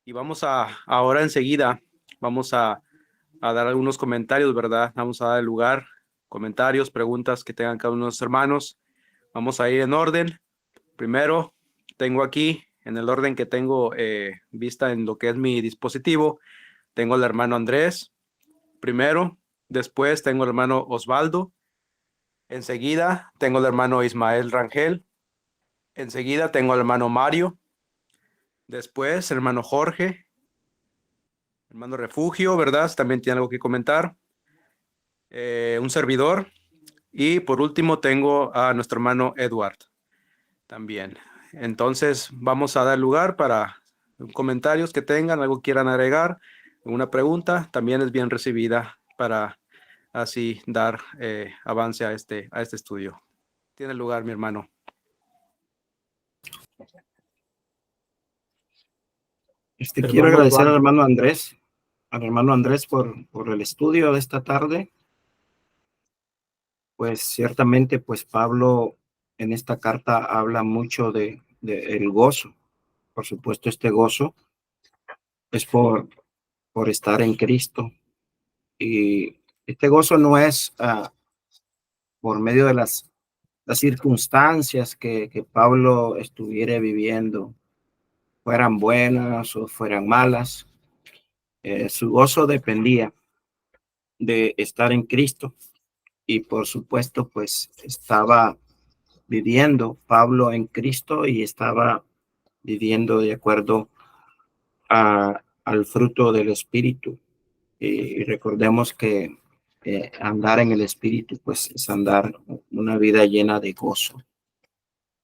Y vamos ahora enseguida, vamos a dar algunos comentarios, ¿verdad? Vamos a dar lugar, comentarios, preguntas que tengan cada uno de los hermanos. Vamos a ir en orden. Primero, tengo aquí, en el orden que tengo vista en lo que es mi dispositivo, tengo al hermano Andrés, primero, después tengo al hermano Osvaldo, enseguida tengo al hermano Ismael Rangel, enseguida tengo al hermano Mario, después el hermano Jorge, hermano Refugio, ¿verdad? También tiene algo que comentar, un servidor, y por último tengo a nuestro hermano Edward también. Entonces vamos a dar lugar para comentarios que tengan, algo quieran agregar, una pregunta, también es bien recibida para así dar avance a este estudio. Tiene lugar, mi hermano.
Quiero
Hermano
agradecer
Osvaldo.
al hermano Andrés por el estudio de esta tarde. Pues ciertamente, pues Pablo en esta carta habla mucho de el gozo. Por supuesto, este gozo es por estar en Cristo. Y este gozo no es por medio de las circunstancias que Pablo estuviera viviendo, fueran buenas o fueran malas. Su gozo dependía de estar en Cristo. Y por supuesto, pues estaba viviendo Pablo en Cristo y estaba viviendo de acuerdo al fruto del Espíritu. Y recordemos que andar en el Espíritu, pues es andar una vida llena de gozo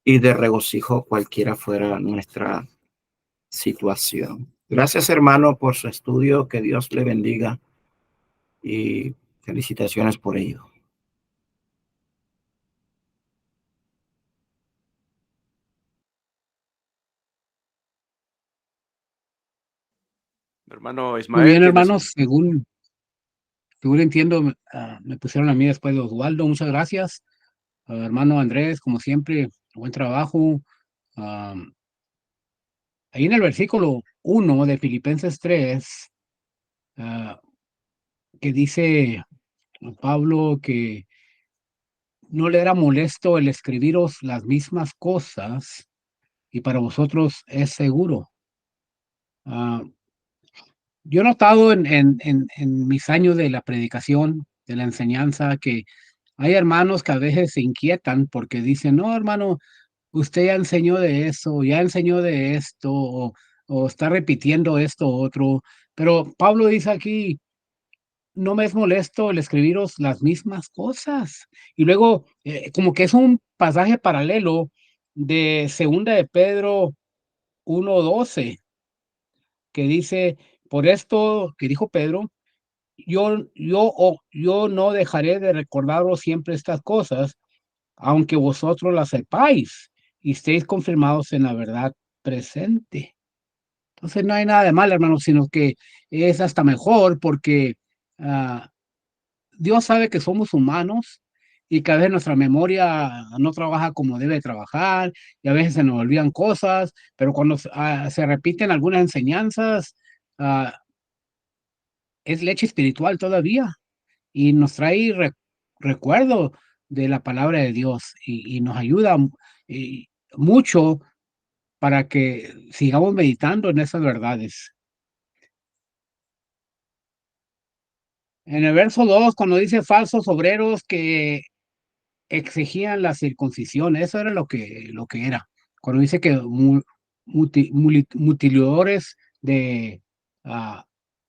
y de regocijo, cualquiera fuera nuestra situación. Gracias, hermano, por su estudio. Que Dios le bendiga y felicitaciones por ello.
Hermano
Muy
Ismael,
bien,
tienes
hermanos, según entiendo, me pusieron a mí después de Osvaldo. Muchas gracias. Hermano Andrés, como siempre, buen trabajo. Ah, Ahí en el versículo 1 de Filipenses 3, ah, que dice Pablo que no le era molesto el escribiros las mismas cosas y para vosotros es seguro. Ah, yo he notado en mis años de la predicación, de la enseñanza, que hay hermanos que a veces se inquietan porque dicen, no, hermano, usted ya enseñó de eso, ya enseñó de esto, o está repitiendo esto otro. Pero Pablo dice aquí, no me es molesto el escribiros las mismas cosas. Y luego, como que es un pasaje paralelo de Segunda de Pedro 1:12, que dice, por esto que dijo Pedro, yo no dejaré de recordaros siempre estas cosas, aunque vosotros las sepáis y estéis confirmados en la verdad presente. Entonces no hay nada de mal, hermanos, sino que es hasta mejor porque Dios sabe que somos humanos y que a veces nuestra memoria no trabaja como debe trabajar y a veces se nos olvidan cosas, pero cuando se repiten algunas enseñanzas, ah, es leche espiritual todavía y nos trae recuerdo de la palabra de Dios y nos ayuda mucho para que sigamos meditando en esas verdades. En el verso 2, cuando dice falsos obreros que exigían la circuncisión, eso era lo que era. Cuando dice que mutiladores de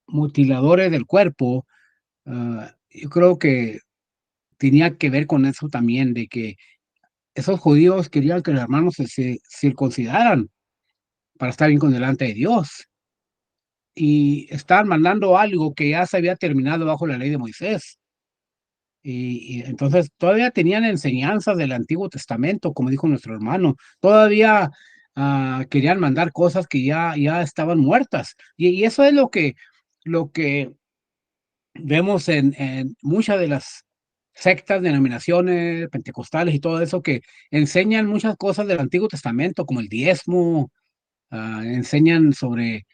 mutiladores del cuerpo, yo creo que tenía que ver con eso también, de que esos judíos querían que los hermanos se circuncidaran para estar bien con delante de Dios. Y estaban mandando algo que ya se había terminado bajo la ley de Moisés. Y entonces todavía tenían enseñanzas del Antiguo Testamento, como dijo nuestro hermano. Todavía querían mandar cosas que ya estaban muertas. Y eso es lo que vemos en muchas de las sectas, denominaciones pentecostales y todo eso que enseñan muchas cosas del Antiguo Testamento, como el diezmo, enseñan sobre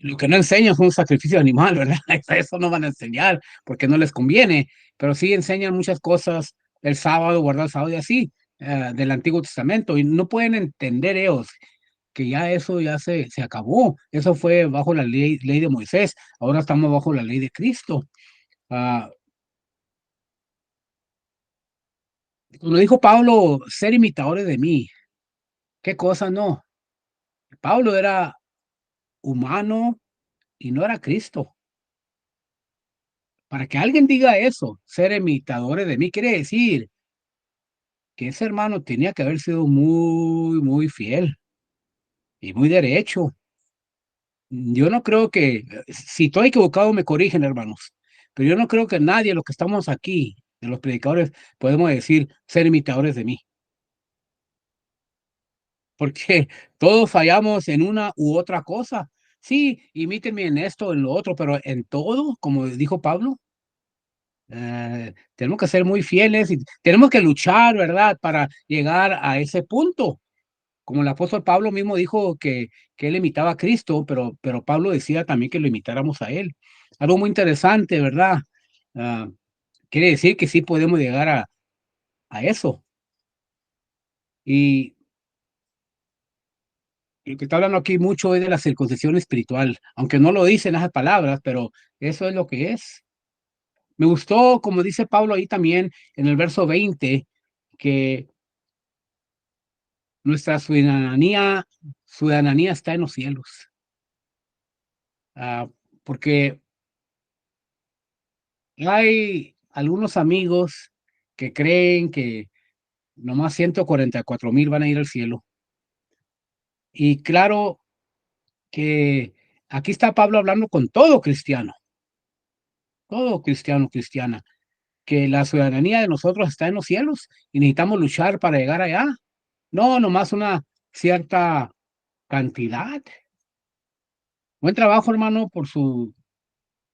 lo que no enseñan es un sacrificio animal, ¿verdad? Eso no van a enseñar porque no les conviene, pero sí enseñan muchas cosas, el sábado, guardar el sábado y así, del Antiguo Testamento, y no pueden entender ellos que ya eso ya se acabó. Eso fue bajo la ley de Moisés, ahora estamos bajo la ley de Cristo. Cuando dijo Pablo, ser imitadores de mí, ¿qué cosa no? Pablo era humano y no era Cristo. Para que alguien diga eso, ser imitadores de mí, quiere decir que ese hermano tenía que haber sido muy, muy fiel y muy derecho. Yo no creo que, si estoy equivocado, me corrigen, hermanos, pero yo no creo que nadie, los que estamos aquí, de los predicadores, podemos decir ser imitadores de mí, porque todos fallamos en una u otra cosa. Sí, imítenme en esto, en lo otro, pero en todo, como dijo Pablo, tenemos que ser muy fieles y tenemos que luchar, ¿verdad?, para llegar a ese punto. Como el apóstol Pablo mismo dijo que él imitaba a Cristo, pero Pablo decía también que lo imitáramos a él. Algo muy interesante, ¿verdad? Ah, quiere decir que sí podemos llegar a eso. Y lo que está hablando aquí mucho es de la circuncisión espiritual, aunque no lo dicen esas palabras, pero eso es lo que es. Me gustó, como dice Pablo ahí también en el verso 20, que nuestra ciudadanía está en los cielos. Porque hay algunos amigos que creen que nomás 144,000 van a ir al cielo. Y claro que aquí está Pablo hablando con todo cristiano, cristiana, que la ciudadanía de nosotros está en los cielos y necesitamos luchar para llegar allá. No, nomás una cierta cantidad. Buen trabajo, hermano, por su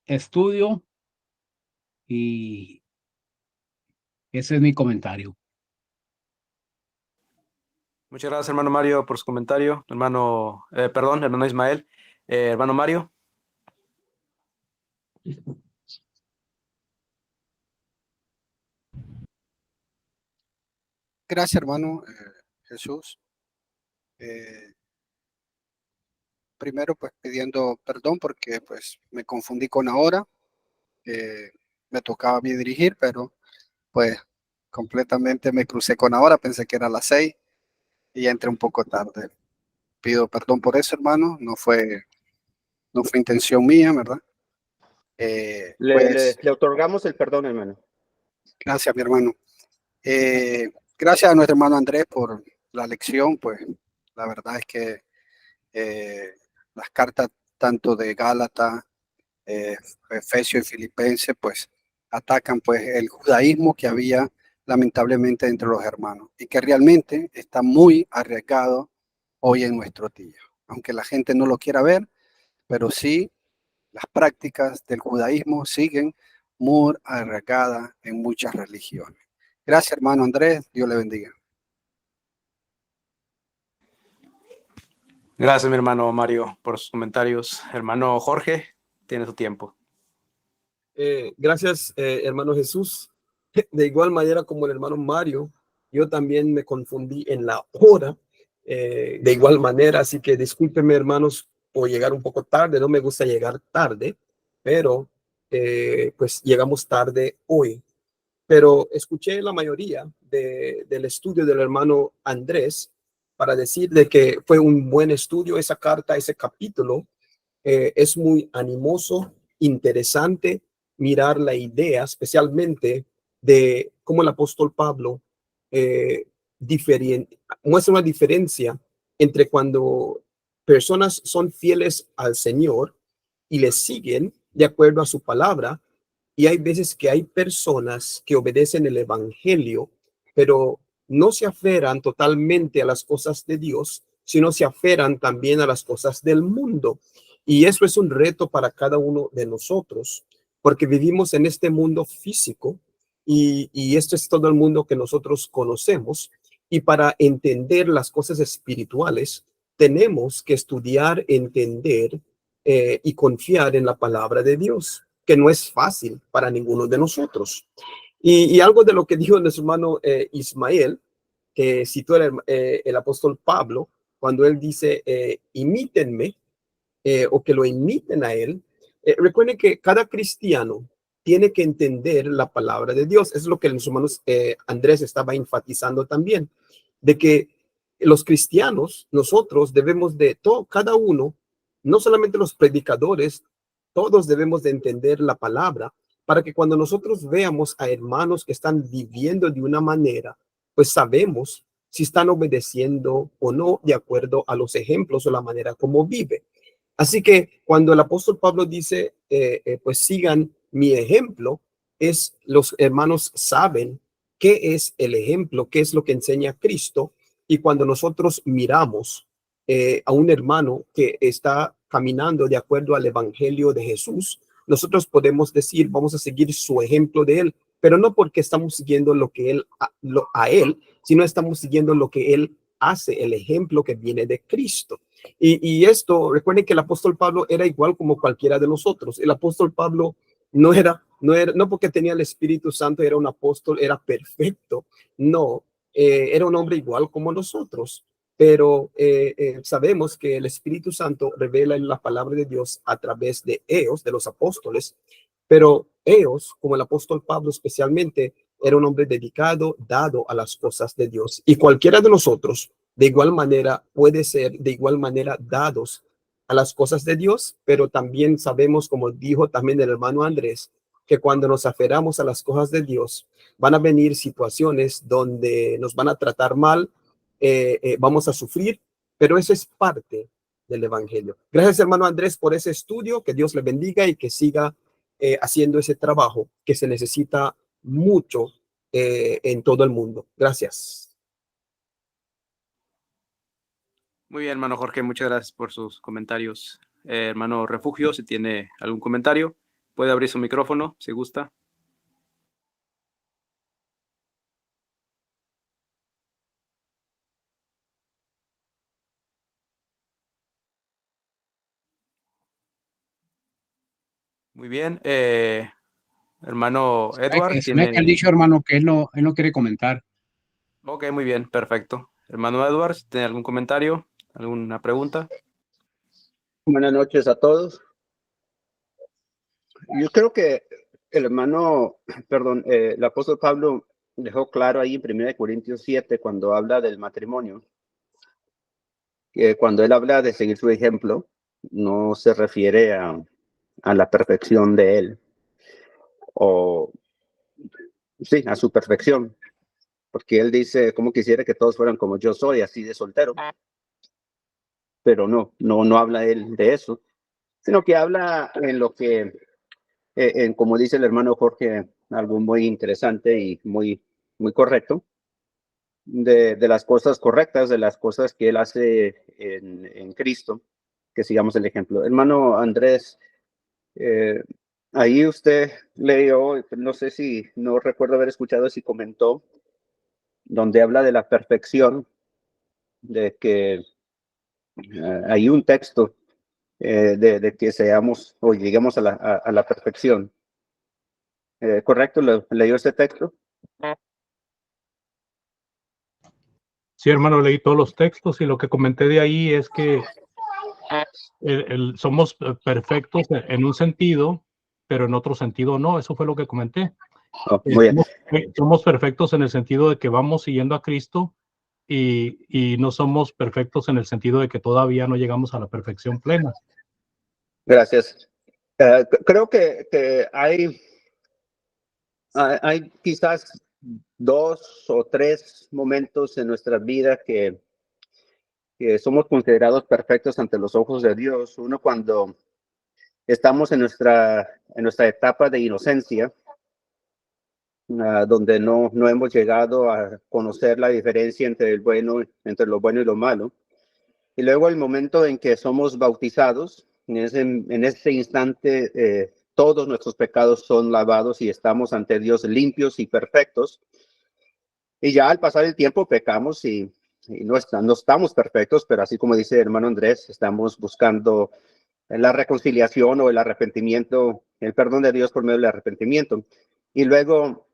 estudio, y ese es mi comentario.
Muchas gracias, hermano Mario, por su comentario. Hermano Ismael. Hermano Mario.
Gracias, hermano Jesús. Primero, pues pidiendo perdón porque pues me confundí con la hora. Me tocaba a mí dirigir, pero pues completamente me crucé con la hora. Pensé que era las 6 y ya entré un poco tarde. Pido perdón por eso, hermano. No fue intención mía, ¿verdad?
Le otorgamos el perdón, hermano.
Gracias, mi hermano. Gracias a nuestro hermano Andrés por la lección. Pues la verdad es que las cartas tanto de Gálatas, Efesios y Filipenses, pues atacan pues el judaísmo que había lamentablemente entre los hermanos y que realmente está muy arriesgado hoy en nuestro día. Aunque la gente no lo quiera ver, pero sí las prácticas del judaísmo siguen muy arraigadas en muchas religiones. Gracias, hermano Andrés. Dios le bendiga.
Gracias, mi hermano Mario, por sus comentarios. Hermano Jorge, tiene su tiempo.
Gracias, hermano Jesús. De igual manera como el hermano Mario, yo también me confundí en la hora, de igual manera, así que discúlpenme, hermanos, por llegar un poco tarde. No me gusta llegar tarde, pero pues llegamos tarde hoy. Pero escuché la mayoría del estudio del hermano Andrés para decir de que fue un buen estudio esa carta, ese capítulo. Es muy animoso, interesante mirar la idea, especialmente de cómo el apóstol Pablo muestra una diferencia entre cuando personas son fieles al Señor y le siguen de acuerdo a su palabra, y hay veces que hay personas que obedecen el evangelio, pero no se aferran totalmente a las cosas de Dios, sino se aferran también a las cosas del mundo. Y eso es un reto para cada uno de nosotros, porque vivimos en este mundo físico y esto es todo el mundo que nosotros conocemos. Y para entender las cosas espirituales, tenemos que estudiar, entender y confiar en la palabra de Dios, que no es fácil para ninguno de nosotros. Y algo de lo que dijo nuestro hermano Ismael, que citó el apóstol Pablo, cuando él dice, imítenme, o que lo imiten a él. Recuerden que cada cristiano tiene que entender la palabra de Dios. Es lo que nuestro hermano Andrés estaba enfatizando también, de que los cristianos, nosotros debemos de, cada uno, no solamente los predicadores, todos debemos de entender la palabra para que cuando nosotros veamos a hermanos que están viviendo de una manera, pues sabemos si están obedeciendo o no de acuerdo a los ejemplos o la manera como vive. Así que cuando el apóstol Pablo dice, pues sigan mi ejemplo, los hermanos saben qué es el ejemplo, qué es lo que enseña Cristo. Y cuando nosotros miramos a un hermano que está caminando de acuerdo al evangelio de Jesús, nosotros podemos decir, vamos a seguir su ejemplo de él, pero no porque estamos siguiendo lo que él, a él, sino estamos siguiendo lo que él hace, el ejemplo que viene de Cristo. Y esto, recuerden que el apóstol Pablo era igual como cualquiera de nosotros. El apóstol Pablo no porque tenía el Espíritu Santo, era un apóstol, era perfecto. No, era un hombre igual como nosotros. Pero sabemos que el Espíritu Santo revela la palabra de Dios a través de ellos, de los apóstoles. Pero ellos, como el apóstol Pablo especialmente, era un hombre dedicado, dado a las cosas de Dios. Y cualquiera de nosotros, de igual manera, puede ser de igual manera dados a las cosas de Dios, pero también sabemos, como dijo también el hermano Andrés, que cuando nos aferramos a las cosas de Dios, van a venir situaciones donde nos van a tratar mal, vamos a sufrir, pero eso es parte del evangelio. Gracias, hermano Andrés, por ese estudio, que Dios le bendiga y que siga haciendo ese trabajo que se necesita mucho en todo el mundo. Gracias.
Muy bien, hermano Jorge, muchas gracias por sus comentarios. Hermano Refugio, si tiene algún comentario, puede abrir su micrófono si gusta. Muy bien. Hermano Edward.
Se me ha dicho, hermano, que él no quiere comentar.
Ok, muy bien, perfecto. Hermano Edward, ¿tiene algún comentario? ¿Alguna pregunta?
Buenas noches a todos. Yo creo que el apóstol Pablo dejó claro ahí en 1 Corintios 7, cuando habla del matrimonio, que cuando él habla de seguir su ejemplo, no se refiere a la perfección de él, o sí, a su perfección, porque él dice, como quisiera que todos fueran como yo soy, así de soltero, pero no habla él de eso, sino que habla en lo que, como dice el hermano Jorge, algo muy interesante y muy correcto, de las cosas correctas, de las cosas que él hace en Cristo, que sigamos el ejemplo. Hermano Andrés, ahí usted leyó, no sé si, no recuerdo haber escuchado si comentó, donde habla de la perfección, de que hay un texto de que seamos o lleguemos a la perfección. ¿Correcto? ¿Leyó este texto?
Sí, hermano, leí todos los textos y lo que comenté de ahí es que somos perfectos en un sentido, pero en otro sentido no. Eso fue lo que comenté.
Oh, muy bien.
Somos perfectos en el sentido de que vamos siguiendo a Cristo y no somos perfectos en el sentido de que todavía no llegamos a la perfección plena.
Gracias. Creo que hay quizás 2 o 3 momentos en nuestra vida que somos considerados perfectos ante los ojos de Dios. Uno, cuando estamos en nuestra etapa de inocencia, donde no hemos llegado a conocer la diferencia entre lo bueno y lo malo. Y luego el momento en que somos bautizados, En ese instante, todos nuestros pecados son lavados y estamos ante Dios limpios y perfectos. Y ya al pasar el tiempo pecamos y no estamos perfectos, pero así como dice el hermano Andrés, estamos buscando la reconciliación o el arrepentimiento, el perdón de Dios por medio del arrepentimiento. Y luego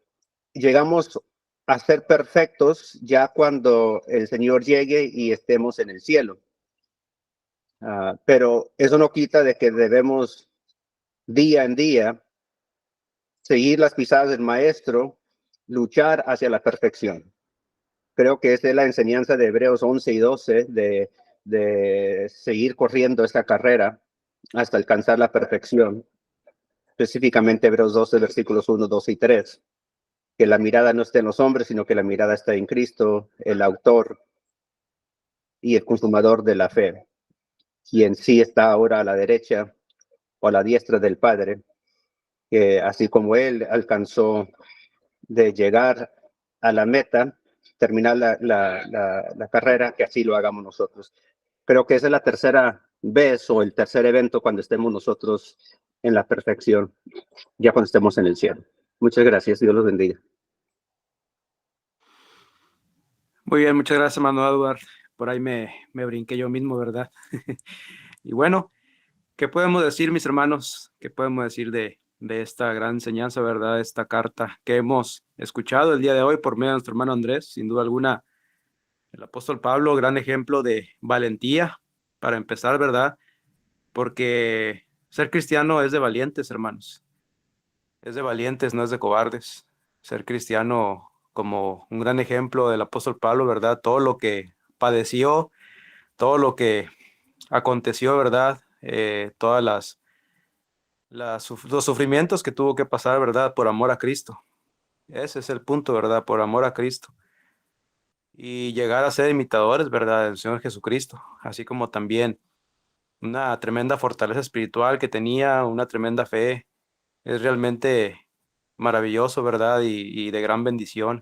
llegamos a ser perfectos ya cuando el Señor llegue y estemos en el cielo. Pero eso no quita de que debemos día en día seguir las pisadas del Maestro, luchar hacia la perfección. Creo que esa es la enseñanza de Hebreos 11 y 12, de seguir corriendo esta carrera hasta alcanzar la perfección. Específicamente Hebreos 12, versículos 1, 2 y 3. Que la mirada no esté en los hombres, sino que la mirada está en Cristo, el autor y el consumador de la fe, quien sí está ahora a la derecha o a la diestra del Padre, que así como Él alcanzó de llegar a la meta, terminar la carrera, que así lo hagamos nosotros. Creo que esa es la tercera vez o el tercer evento cuando estemos nosotros en la perfección, ya cuando estemos en el cielo. Muchas gracias, Dios los bendiga.
Muy bien, muchas gracias, hermano Edward. Por ahí me brinqué yo mismo, ¿verdad? Y bueno, ¿qué podemos decir, mis hermanos? ¿Qué podemos decir de esta gran enseñanza, verdad? Esta carta que hemos escuchado el día de hoy por medio de nuestro hermano Andrés. Sin duda alguna, el apóstol Pablo, gran ejemplo de valentía, para empezar, ¿verdad? Porque ser cristiano es de valientes, hermanos. Es de valientes, no es de cobardes. Ser cristiano, como un gran ejemplo del apóstol Pablo, ¿verdad? Todo lo que padeció, todo lo que aconteció, ¿verdad? Todas los sufrimientos que tuvo que pasar, ¿verdad? Por amor a Cristo. Ese es el punto, ¿verdad? Por amor a Cristo. Y llegar a ser imitadores, ¿verdad? Del Señor Jesucristo. Así como también una tremenda fortaleza espiritual que tenía, una tremenda fe. Es realmente maravilloso, ¿verdad? Y de gran bendición.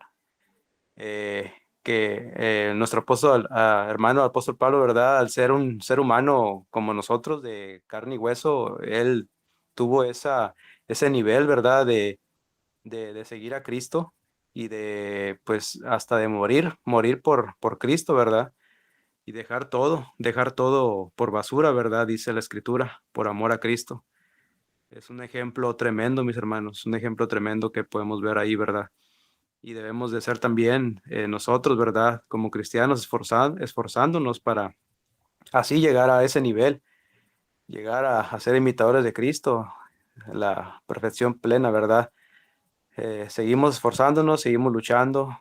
Que nuestro apóstol, hermano apóstol Pablo, ¿verdad? Al ser un ser humano como nosotros, de carne y hueso, él tuvo ese nivel, ¿verdad? De seguir a Cristo y de, pues, hasta de morir por Cristo, ¿verdad? Y dejar todo por basura, ¿verdad? Dice la Escritura, por amor a Cristo. Es un ejemplo tremendo, mis hermanos, un ejemplo tremendo que podemos ver ahí, ¿verdad? Y debemos de ser también nosotros, ¿verdad? Como cristianos, esforzándonos para así llegar a ese nivel, llegar a ser imitadores de Cristo, la perfección plena, ¿verdad? Seguimos esforzándonos, seguimos luchando.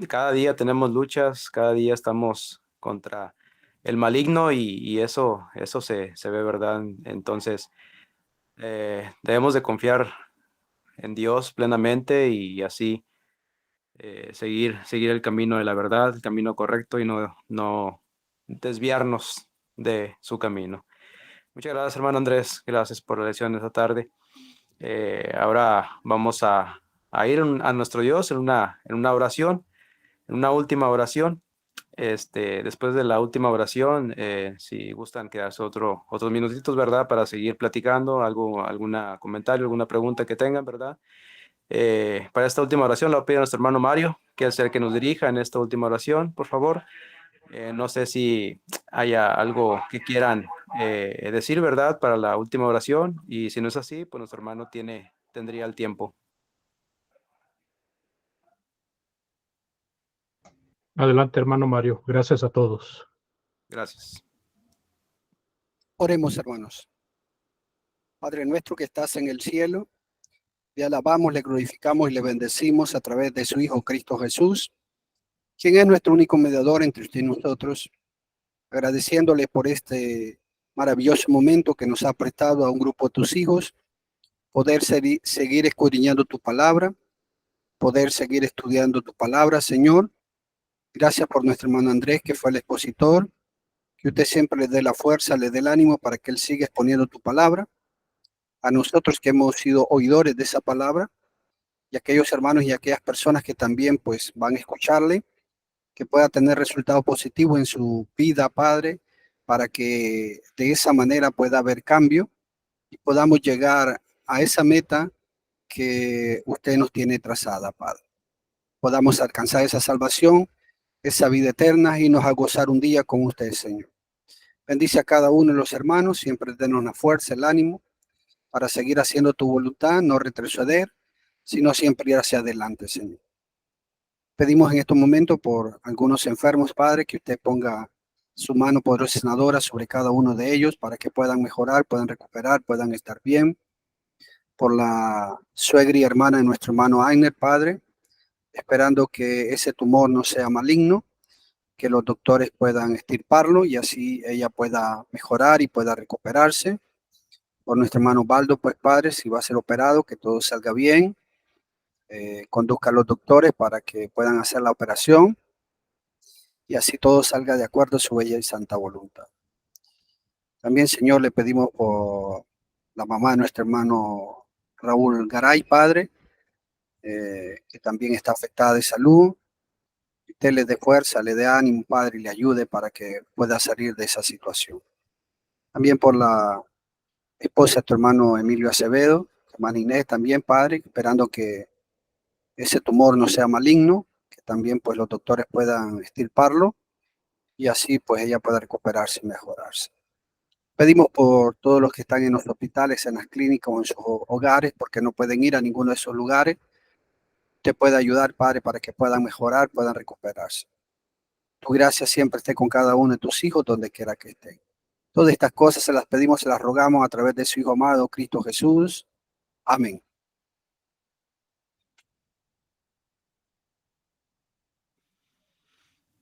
Cada día tenemos luchas, cada día estamos contra el maligno y eso se ve, ¿verdad? Entonces, debemos de confiar en Dios plenamente y así seguir el camino de la verdad, el camino correcto y no desviarnos de su camino. Muchas gracias, hermano Andrés. Gracias por la lección esta tarde. Ahora vamos a ir a nuestro Dios en una oración, en una última oración. Después de la última oración, si gustan quedarse otros minutitos, ¿verdad? Para seguir platicando, algún comentario, alguna pregunta que tengan, ¿verdad? Para esta última oración, le voy a pedir a nuestro hermano Mario, que es el que nos dirija en esta última oración, por favor. No sé si haya algo que quieran decir, ¿verdad? Para la última oración. Y si no es así, pues nuestro hermano tendría el tiempo.
Adelante, hermano Mario. Gracias a todos.
Gracias.
Oremos, hermanos. Padre nuestro que estás en el cielo, le alabamos, le glorificamos y le bendecimos a través de su Hijo Cristo Jesús, quien es nuestro único mediador entre usted y nosotros, agradeciéndole por este maravilloso momento que nos ha prestado a un grupo de tus hijos, poder seguir escudriñando tu palabra, poder seguir estudiando tu palabra, Señor. Gracias por nuestro hermano Andrés, que fue el expositor, que usted siempre le dé la fuerza, le dé el ánimo para que él siga exponiendo tu palabra. A nosotros que hemos sido oidores de esa palabra, y aquellos hermanos y aquellas personas que también pues van a escucharle, que pueda tener resultados positivos en su vida, Padre, para que de esa manera pueda haber cambio y podamos llegar a esa meta que usted nos tiene trazada, Padre. Podamos alcanzar esa salvación, esa vida eterna y nos a gozar un día con usted, Señor. Bendice a cada uno de los hermanos, siempre denos la fuerza, el ánimo para seguir haciendo tu voluntad, no retroceder, sino siempre ir hacia adelante, Señor. Pedimos en estos momentos por algunos enfermos, Padre, que usted ponga su mano poderosa y sanadora sobre cada uno de ellos para que puedan mejorar, puedan recuperar, puedan estar bien. Por la suegra y hermana de nuestro hermano Ainer, Padre, esperando que ese tumor no sea maligno, que los doctores puedan extirparlo y así ella pueda mejorar y pueda recuperarse. Por nuestro hermano Baldo, pues Padre, si va a ser operado, que todo salga bien. Conduzca a los doctores para que puedan hacer la operación y así todo salga de acuerdo a su bella y santa voluntad. También, Señor, le pedimos por la mamá de nuestro hermano Raúl Garay, Padre, que también está afectada de salud. Usted le dé fuerza, le dé ánimo, Padre, y le ayude para que pueda salir de esa situación. También por la esposa de tu hermano Emilio Acevedo, tu hermana Inés también, Padre, esperando que ese tumor no sea maligno, que también pues los doctores puedan extirparlo y así pues ella pueda recuperarse y mejorarse. Pedimos por todos los que están en los hospitales, en las clínicas o en sus hogares, porque no pueden ir a ninguno de esos lugares. Te puede ayudar, Padre, para que puedan mejorar, puedan recuperarse. Tu gracia siempre esté con cada uno de tus hijos, donde quiera que estén. Todas estas cosas se las pedimos, se las rogamos a través de su Hijo amado, Cristo Jesús. Amén.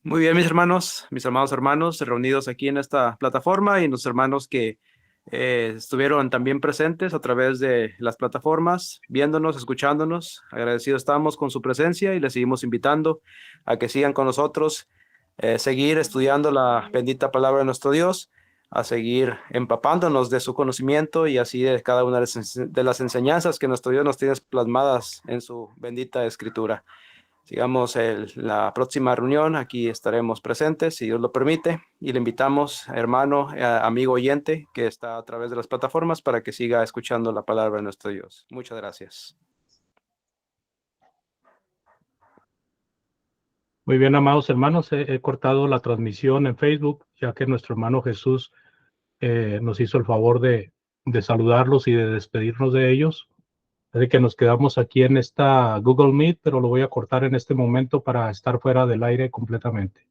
Muy bien, mis amados hermanos, reunidos aquí en esta plataforma y los hermanos que estuvieron también presentes a través de las plataformas, viéndonos, escuchándonos. Agradecidos estamos con su presencia y les seguimos invitando a que sigan con nosotros, seguir estudiando la bendita palabra de nuestro Dios, a seguir empapándonos de su conocimiento y así de cada una de las enseñanzas que nuestro Dios nos tiene plasmadas en su bendita escritura. Sigamos la próxima reunión, aquí estaremos presentes, si Dios lo permite, y le invitamos, hermano, amigo oyente, que está a través de las plataformas para que siga escuchando la palabra de nuestro Dios. Muchas gracias.
Muy bien, amados hermanos, he cortado la transmisión en Facebook, ya que nuestro hermano Jesús nos hizo el favor de saludarlos y de despedirnos de ellos. Así que nos quedamos aquí en esta Google Meet, pero lo voy a cortar en este momento para estar fuera del aire completamente.